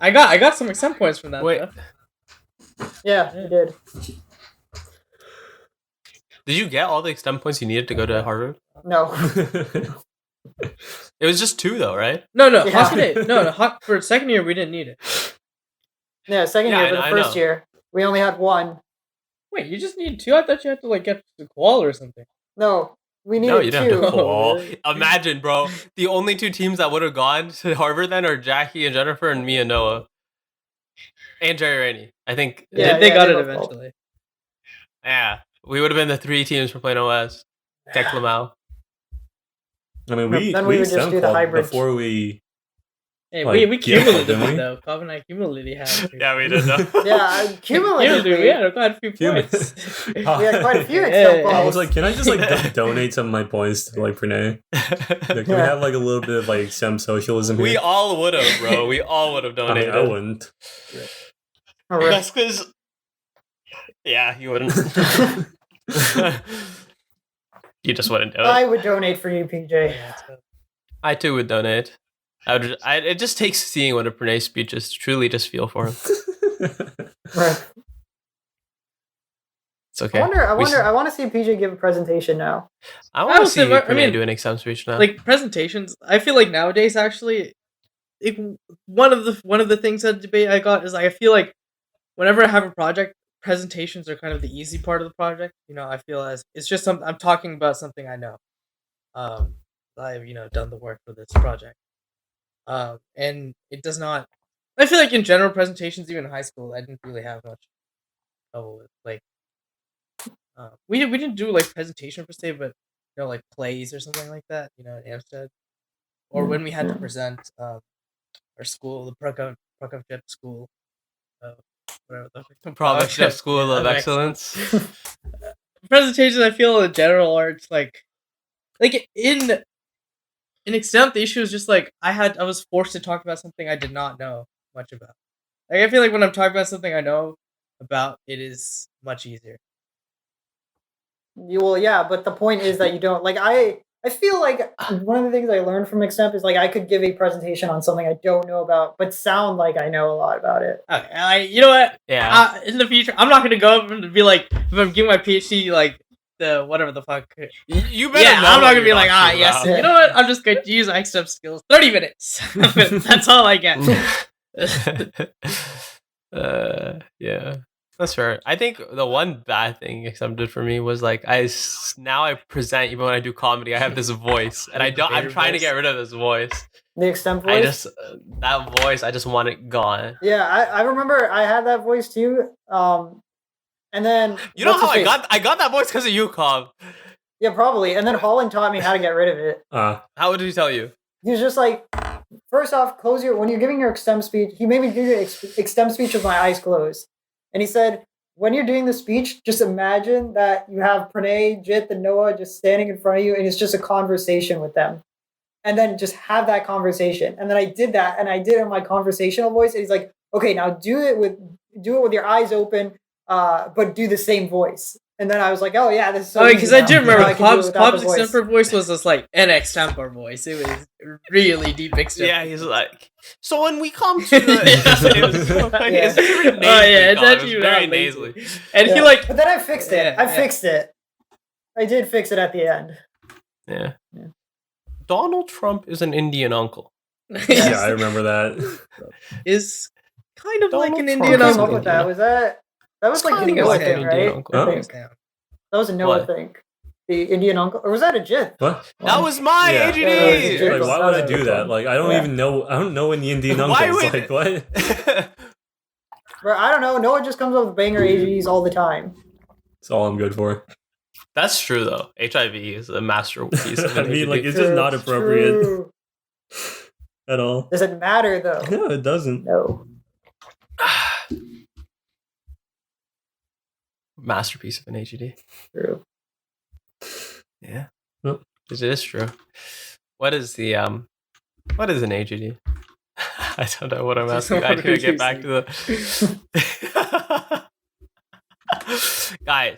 I got some exam points from that. Wait. Though. Yeah, he did. Did you get all the extem points you needed to go to Harvard? No. It was just 2 though, right? No, Yeah. Hockaday. No, for second year we didn't need it. Yeah, second Yeah, year, but I the first know. year, we only had 1. Wait, you just need 2? I thought you had to like get the qual or something. No, we needed No, you didn't 2. have to Oh, call. really? Imagine, bro. The only 2 teams that would have gone to Harvard then are Jackie and Jennifer and me and Noah. And Jerry Rainey. I think. Yeah, they got they it both called. eventually. Yeah. We would have been the 3 teams for playing OS. Tech Lamau. I mean, Then we would just do the hybrid. before we. Hey, Like, we yeah, cumulatively didn't we? though. Cobb and I cumulatively had. Yeah, we did know. Yeah, cumulatively. We had quite a few points. We had quite a few Yeah. extra I was points. like, can I just like donate some of my points to like Pranay? Like, can we have like a little bit of like some socialism here? We all would have, bro. We all would have I mean, donated. I wouldn't. Oh, really? That's because. Yeah, you wouldn't. You just wouldn't do it. I would donate for you, PJ. Yeah, so- I too would donate. It just takes seeing what a Pranay speech is to truly just feel for him. Right. It's okay. I want to see PJ give a presentation now. I want to see I Pranay mean, do an exam speech now. Like presentations, I feel like nowadays actually, one of the things at debate I got is like I feel like whenever I have a project, presentations are kind of the easy part of the project. You know, I feel as it's just something I'm talking about something I know. I've done the work for this project. And it does not. I feel like in general presentations, even in high school, I didn't really have much trouble with like. We didn't do like presentation per se, but like plays or something like that. You know, in Amstead, or when we had to present our school, the Prokofjev School, whatever the Prokofjev School of Excellence. Presentations, I feel in general are just like in extent, the issue is just like I was forced to talk about something I did not know much about. Like I feel like when I'm talking about something I know about, it is much easier. Well, yeah, but the point is that you don't like. I feel like one of the things I learned from Extemp is like I could give a presentation on something I don't know about, but sound like I know a lot about it. Okay, you know what? Yeah. In the future, I'm not gonna go up and be like, if I'm giving my PhD, like the whatever the fuck. You better. Yeah, I'm not gonna be like, yes. about. You know what? I'm just going to use Extemp skills. 30 minutes. That's all I get. Yeah. That's fair. I think the one bad thing Extemp did for me was like now I present even when I do comedy. I have this voice, and I'm trying to get rid of this voice. The Extemp voice. That voice. I just want it gone. Yeah, I remember I had that voice too. And then you know how I got that voice because of you, Cobb. Yeah, probably. And then Holland taught me how to get rid of it. How did he tell you? He was just like, first off, when you're giving your Extemp speech. He made me do your Extemp speech with my eyes closed. And he said, when you're doing the speech, just imagine that you have Pranay, Jit, and Noah just standing in front of you, and it's just a conversation with them. And then just have that conversation. And then I did that, and I did it in my conversational voice. And he's like, okay, now do it with your eyes open, but do the same voice. And then I was like, oh yeah, this is so easy because I do remember Pop's voice. extempore voice was just like an extempore voice. It was really deep extempore. Yeah, he's like, so when we come to it's pretty nasally. It's actually very nasally. And he like, but then I fixed it. Fixed it. I did fix it at the end. Yeah. Donald Trump is an Indian uncle. Yeah, I remember that. Is kind of Donald like an Trump Indian Came uncle. up with that. That was like the Noah thing, right? That was a Noah thing. The Indian uncle, or was that a Jit? What? That was my AGD. Yeah, like, why would I do that? Like, I don't even know. I don't know any Indian uncles. Like, what? Bro, I don't know. Noah just comes up with banger AGDs all the time. That's all I'm good for. That's true, though. HIV is a masterpiece. I mean, like, it's just not appropriate at all. Does it matter though? No, it doesn't. No. Masterpiece of an AGD. True. Yeah. Well, it is true. What is an AGD? I don't know what I'm asking. I need to get back to the guys.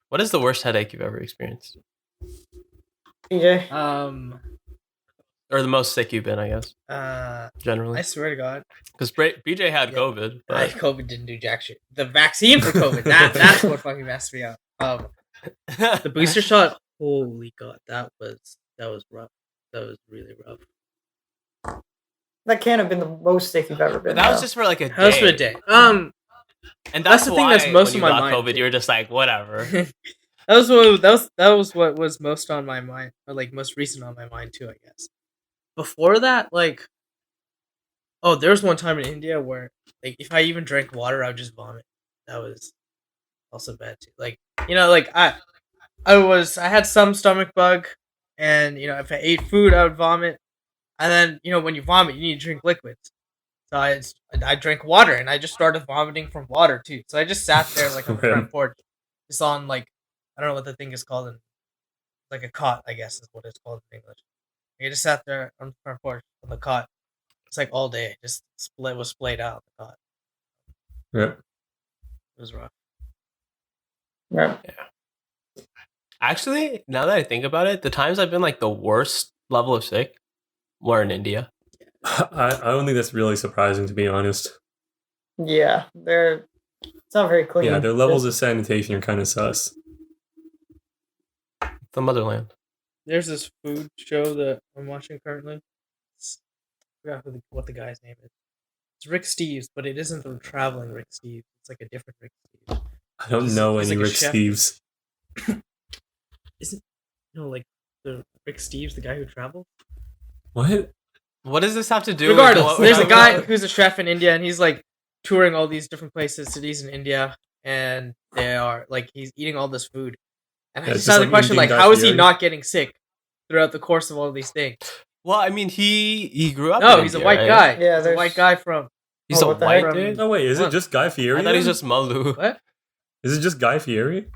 What is the worst headache you've ever experienced? PJ? Or the most sick you've been, I guess. Generally. I swear to God. Because BJ had COVID. But COVID didn't do jack shit. The vaccine for COVID, that's what fucking messed me up. The booster shot, holy God, that was rough. That was really rough. That can't have been the most sick you've ever been. That was just for like a day. That was for a day. And that's the thing that's most on my mind. COVID, too. you were just like, whatever. that was what was most on my mind, or like most recent on my mind too, I guess. Before that, like, there was one time in India where, like, if I even drank water, I would just vomit. That was also bad too. Like, like I had some stomach bug, and if I ate food, I would vomit. And then when you vomit, you need to drink liquids. So I drank water, and I just started vomiting from water too. So I just sat there like on the front porch, just on like, I don't know what the thing is called, like a cot, I guess is what it's called in English. I just sat there on the front porch on the cot. It's like all day, just was splayed out on the cot. Yeah, it was rough. Yeah. Actually, now that I think about it, the times I've been like the worst level of sick more in India. I don't think that's really surprising, to be honest. Yeah, it's not very clean. Yeah, their levels of sanitation are kind of sus. The motherland. There's this food show that I'm watching currently. I forgot what the guy's name is. It's Rick Steves, but it isn't the traveling Rick Steves. It's like a different Rick Steves. I don't know he's any like a Rick chef. Steves. Isn't like the Rick Steves, the guy who travels? What? What does this have to do Regardless, with what there's a we're guy talking about? who's a chef in India, and he's like touring all these different places, cities in India, and they are like he's eating all this food. And I Yeah, just just had the like question, Indian like, how is he Guy not getting sick throughout the course of all these things? Well, I mean, he grew up. No, in he's a India, white right? guy. Yeah, he's a there's- white guy from. He's Oh, a what the white heck? dude. Oh wait, is it What? just Guy Fieri? I thought he's then? just Malu. What? Is it just Guy Fieri?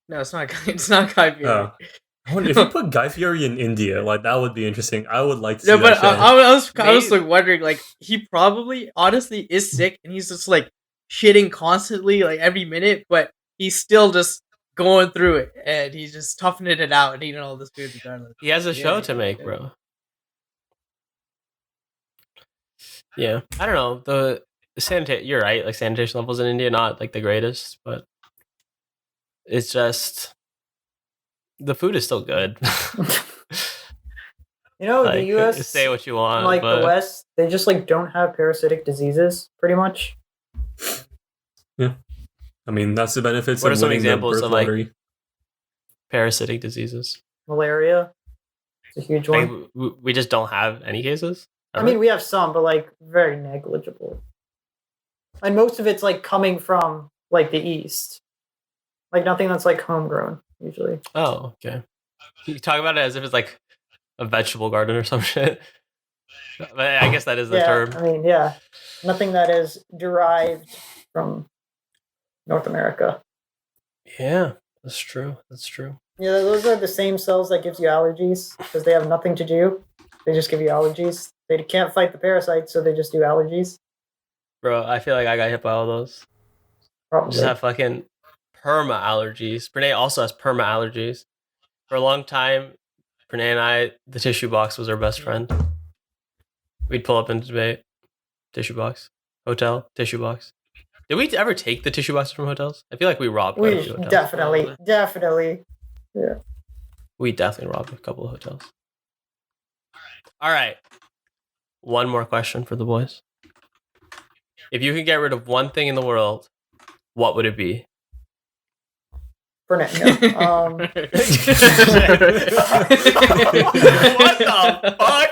No, it's not. It's not Guy Fieri. Oh. I wonder if you put Guy Fieri in India, like that would be interesting. I would like to see No, that but show. I was like wondering, like he probably honestly is sick, and he's just like shitting constantly, like every minute, but he's still just going through it, and he's just toughening it out and eating all this food regardless. He has a show Yeah, to make, yeah. bro. Yeah, I don't know. The sanitation. You're right. Like sanitation levels in India, not like the greatest, but it's just the food is still good. You know, Like, the U.S. say what you want, like but the West, they just like don't have parasitic diseases, pretty much. I mean, that's the benefits What of are some winning the examples birth of, like, lottery. parasitic diseases. Malaria, it's a huge Like, one. we just don't have any cases. I mean, we have some, but like very negligible. And most of it's like coming from like the East, like nothing that's like homegrown usually. Oh, okay. You talk about it as if it's like a vegetable garden or some shit. But I guess that is the Yeah, term. I mean, yeah, nothing that is derived from North America. Yeah, that's true. That's true. Yeah, those are the same cells that gives you allergies because they have nothing to do. They just give you allergies. They can't fight the parasites, so they just do allergies. Bro, I feel like I got hit by all those. I Probably. just have fucking perma allergies. Pranay also has perma allergies. For a long time, Pranay and I, the tissue box was our best friend. We'd pull up into debate. Tissue box. Hotel. Tissue box. Did we ever take the tissue boxes from hotels? I feel like we robbed quite a We few hotels. definitely. Yeah. We definitely robbed a couple of hotels. All right. One more question for the boys. If you could get rid of one thing in the world, what would it be? For now. No. What the fuck?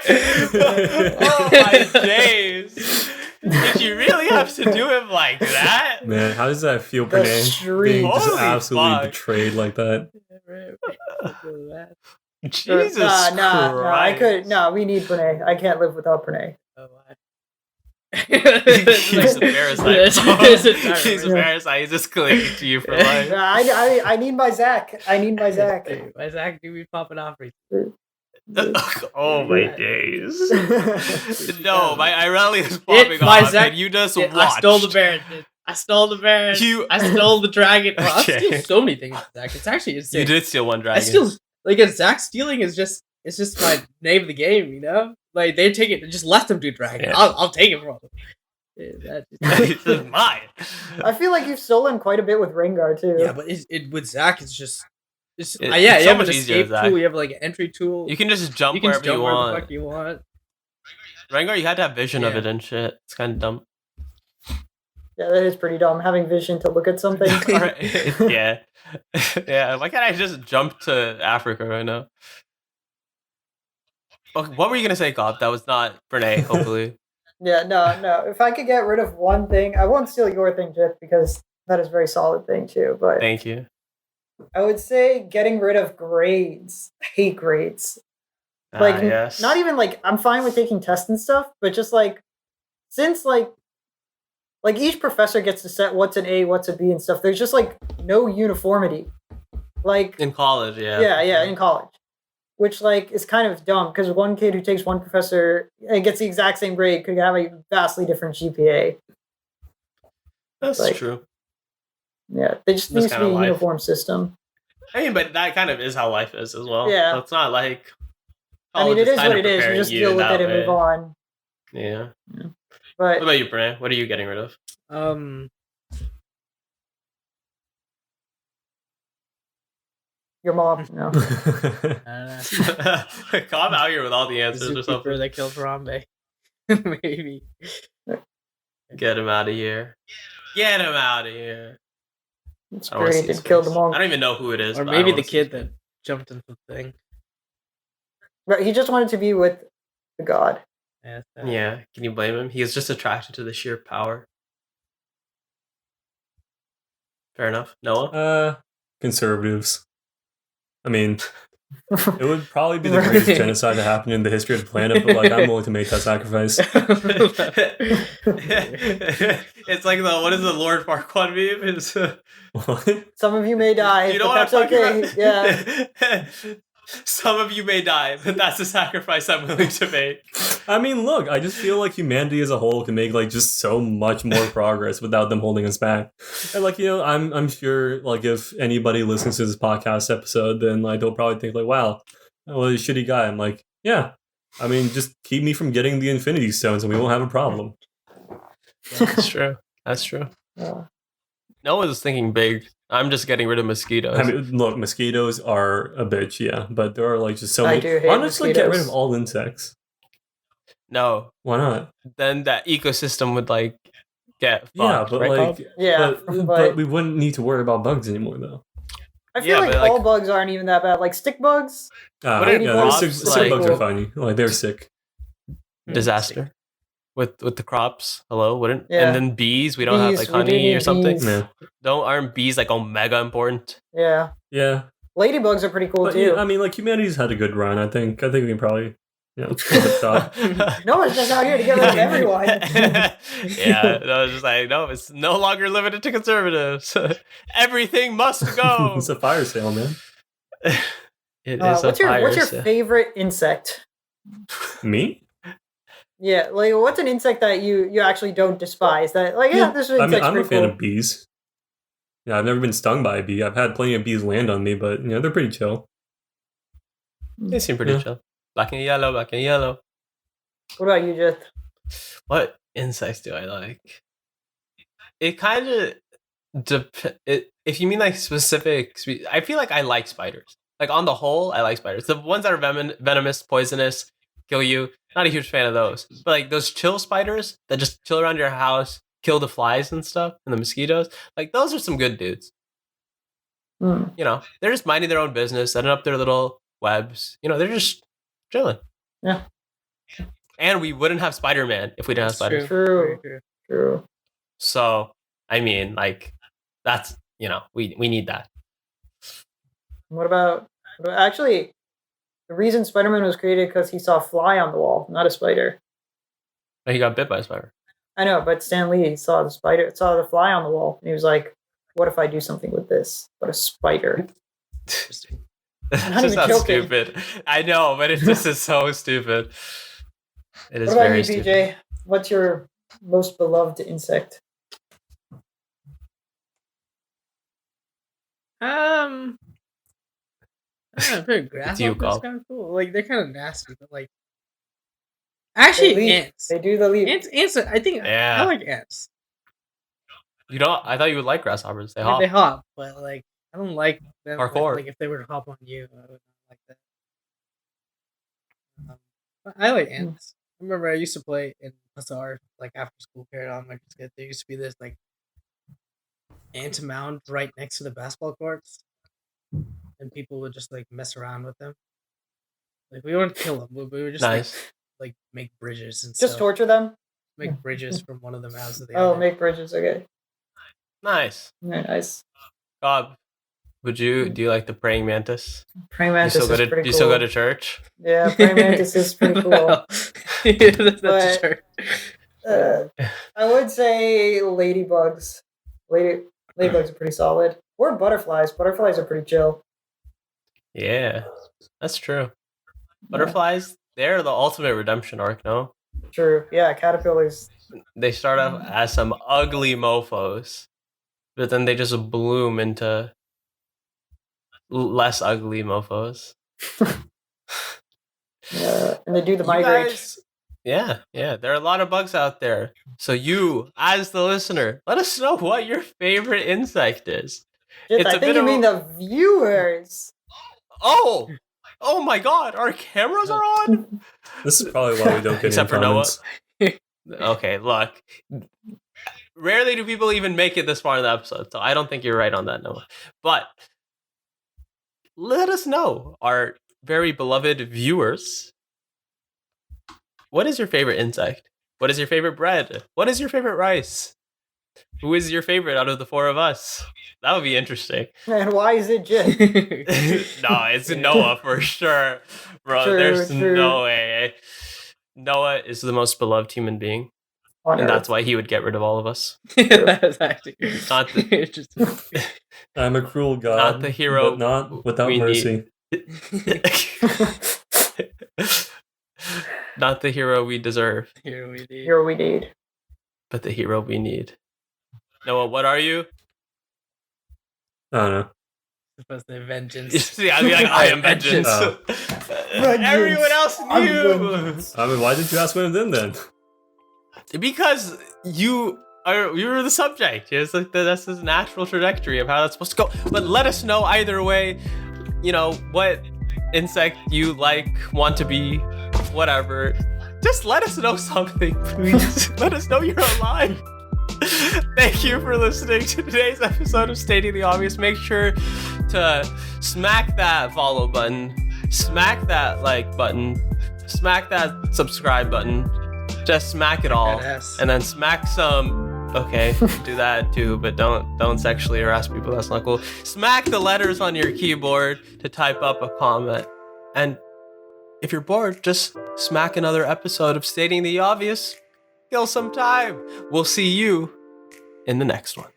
Oh my days. Did you really have to do him like that? Man, how does that feel, The Pranay? street. Being just Holy absolutely fuck. betrayed like that. Jesus No, I Christ. could. No, we need Pranay. I can't live without Pranay. He's a parasite. It's a tyrant. He's a parasite. He's just clinging to you for life. No, I need my Zach. I need my Zach. My Zach do be popping off. Oh my days. No, my Irelia is popping my off, Zach- and you just Yeah, watched. I stole the Baron. I stole the Baron. You- I stole the dragon. Well, I Okay. steal so many things, Zach. It's actually insane. You did steal one I dragon. still like Zach stealing is just it's just my name of the game, you know. Like they take it, just let them do dragon. Yeah. I'll take it from them. Yeah, This is mine. I feel like you've stolen quite a bit with Rengar too. yeah, but with Zach, it's just it's It's yeah. so You have much an easier escape with Zach. tool. You have like an entry tool. You can just jump You can wherever jump you wherever the want. fuck you want. Rengar, you had to have vision of Yeah. it and shit. It's kind of dumb. Yeah, that is pretty dumb. Having vision to look at something. Alright, yeah. Yeah, why can't I just jump to Africa right now? Okay, what were you going to say, Cobb? That was not Brene, hopefully. Yeah, no. If I could get rid of one thing, I won't steal your thing, Jeff, because that is a very solid thing too. But Thank you. I would say getting rid of grades. I hate grades. Like, Yes. not even like I'm fine with taking tests and stuff, but just like since like each professor gets to set what's an A, what's a B, and stuff. There's just like no uniformity. Like In college, yeah. yeah, in college, which like is kind of dumb because one kid who takes one professor and gets the exact same grade could have a vastly different GPA. That's like- true. Yeah, there just That's needs to kinda be a life. uniform system. I mean, but that kind of is how life is as well. Yeah. So it's not like I mean, it it's is kind what of it is. We preparing just you deal in with that it and move way. on. Yeah. But What about you, Brand? What are you getting rid of? your mom, no. I don't know. Come out here with all the The answers or zookeeper something. that killed Harambe. Maybe. Get him out of here. Get him out of here. It's I don't want to great. see his It killed face. them all. I don't even know who it is. Or but I don't maybe wanna the see his kid that face. jumped into the thing. But he just wanted to be with the god. Yeah. Yeah, can you blame him? He is just attracted to the sheer power. Fair enough. Noah? Conservatives. I mean, it would probably be the greatest genocide to happen in the history of the planet, but like I'm willing to make that sacrifice. It's like what is the Lord Farquaad meme? It's, What? Some of you may die, you know but what that's I'm talking okay. about? Yeah. Some of you may die, but that's the sacrifice I'm willing to make. I mean, look, I just feel like humanity as a whole can make like just so much more progress without them holding us back. And like, I'm sure like if anybody listens to this podcast episode, then like they'll probably think like, wow, what a shitty guy. I'm like, yeah. I mean, just keep me from getting the Infinity Stones and we won't have a problem. That's true. That's true. Noah's thinking big. I'm just getting rid of mosquitoes. I mean, look, mosquitoes are a bitch, yeah, but there are like just so I many. do hate Why not just like get rid mosquitoes. of all insects? No, Why not? then that ecosystem would like get fucked, Yeah, but right, like, Bob? Yeah, but we wouldn't need to worry about bugs anymore, though. I feel Yeah, like but, like- all bugs aren't even that bad. Like stick bugs. What Yeah, are they're crops, sick like- bugs are funny. Like they're sick. Disaster with the crops. Hello, wouldn't? Yeah. And then bees. We don't have Bees, like we do honey need or something. bees. Yeah, Aren't bees like omega important? Yeah. yeah. Ladybugs are pretty cool But too. yeah, I mean, like humanity's had a good run. I think we can probably, keep it top. No one's just out here to get rid of everyone. Yeah, I was just like, no, it's no longer limited to conservatives. Everything must go. It's a fire sale, man. It is What's a your fire. favorite insect? Me? Yeah, like what's an insect that you actually don't despise? That like this I mean, insect's I'm a pretty fan cool. of bees. Yeah, I've never been stung by a bee. I've had plenty of bees land on me, but they're pretty chill. They seem pretty Yeah. chill. Black and yellow, black and yellow. What about you, Jith? What insects do I like? It kind of if you mean like specific, I feel like I like spiders. Like on the whole, I like spiders. The ones that are venomous, poisonous, kill you. Not a huge fan of those. But like those chill spiders that just chill around your house, kill the flies and stuff, and the mosquitoes. Like those are some good dudes. Hmm. They're just minding their own business, setting up their little webs. They're just chilling. Yeah. And we wouldn't have Spider-Man if we didn't have spiders. True. Very True. So, I mean, like, that's, we need that. What about actually? The reason Spider-Man was created because he saw a fly on the wall, not a spider. But he got bit by a spider. I know, but Stan Lee saw the fly on the wall, and he was like, "What if I do something with this? But a spider." interesting. That's not just even not joking. stupid. I know, but it just is so stupid. It is What about very you, stupid. BJ? What's your most beloved insect? I don't know, you, grasshoppers Carl. kind of cool. Like they're kind of nasty, but like actually They leap. ants. They do the leap. Ants. I think Yeah. I like ants. I thought you would like grasshoppers. They I mean, hop. they hop, but like I don't like them. Parkour. Like if they were to hop on you, I would not like that. But I like ants. I remember I used to play in Bazaar, like after school period on my kid. There used to be this like ant mound right next to the basketball courts, and people would just like mess around with them. Like we wouldn't kill them, we would just Nice. like make bridges and Just stuff. torture them. Make bridges from one of the mounds to the Oh, other. make bridges. Okay. Nice. Very nice. Bob, do you like the praying mantis? Praying Do mantis you is still pretty cool. do you still go to church? Yeah, praying mantis is pretty cool. That's But- sure. I would say ladybugs. Ladybugs are pretty solid. Or butterflies. Butterflies are pretty chill. Yeah, that's true. Butterflies, they're the ultimate redemption arc, no? True. Yeah, caterpillars. They start off as some ugly mofos, but then they just bloom into less ugly mofos. And they do the You migrate. guys, yeah, there are a lot of bugs out there. So you, as the listener, let us know what your favorite insect is. Shit, It's I a think bit you of mean the viewers. Oh my God, our cameras are on. This is probably why we don't get Except any for Noah. comments. Okay, look. Rarely do people even make it this far in the episode, so I don't think you're right on that, Noah. But let us know, our very beloved viewers, what is your favorite insect? What is your favorite bread? What is your favorite rice? Who is your favorite out of the four of us? That would be interesting. And why is it Jin? No, it's Noah for sure, bro. True, There's true. no way. Noah is the most beloved human being, On and Earth. that's why he would get rid of all of us. That was actually Not the- interesting. I'm a cruel god, Not the hero but not without we mercy. Not the hero we deserve, Here we did. Here we need. but the hero we need. Noah, what are you? I don't know. Supposed to vengeance. See, I'd be like, I am vengeance. Oh. Everyone else I'm knew. vengeance. I mean, why did you ask me then? Because you were the subject. It's like that's the natural trajectory of how that's supposed to go. But let us know either way, what insect you like, want to be, whatever. Just let us know something, please. Let us know you're alive. Thank you for listening to today's episode of Stating the Obvious. Make sure to smack that follow button, smack that like button, smack that subscribe button. Just smack it all, Badass. and then smack some. Okay, do that too, but don't sexually harass people. That's not cool. Smack the letters on your keyboard to type up a comment, and if you're bored, just smack another episode of Stating the Obvious. Kill some time. We'll see you in the next one.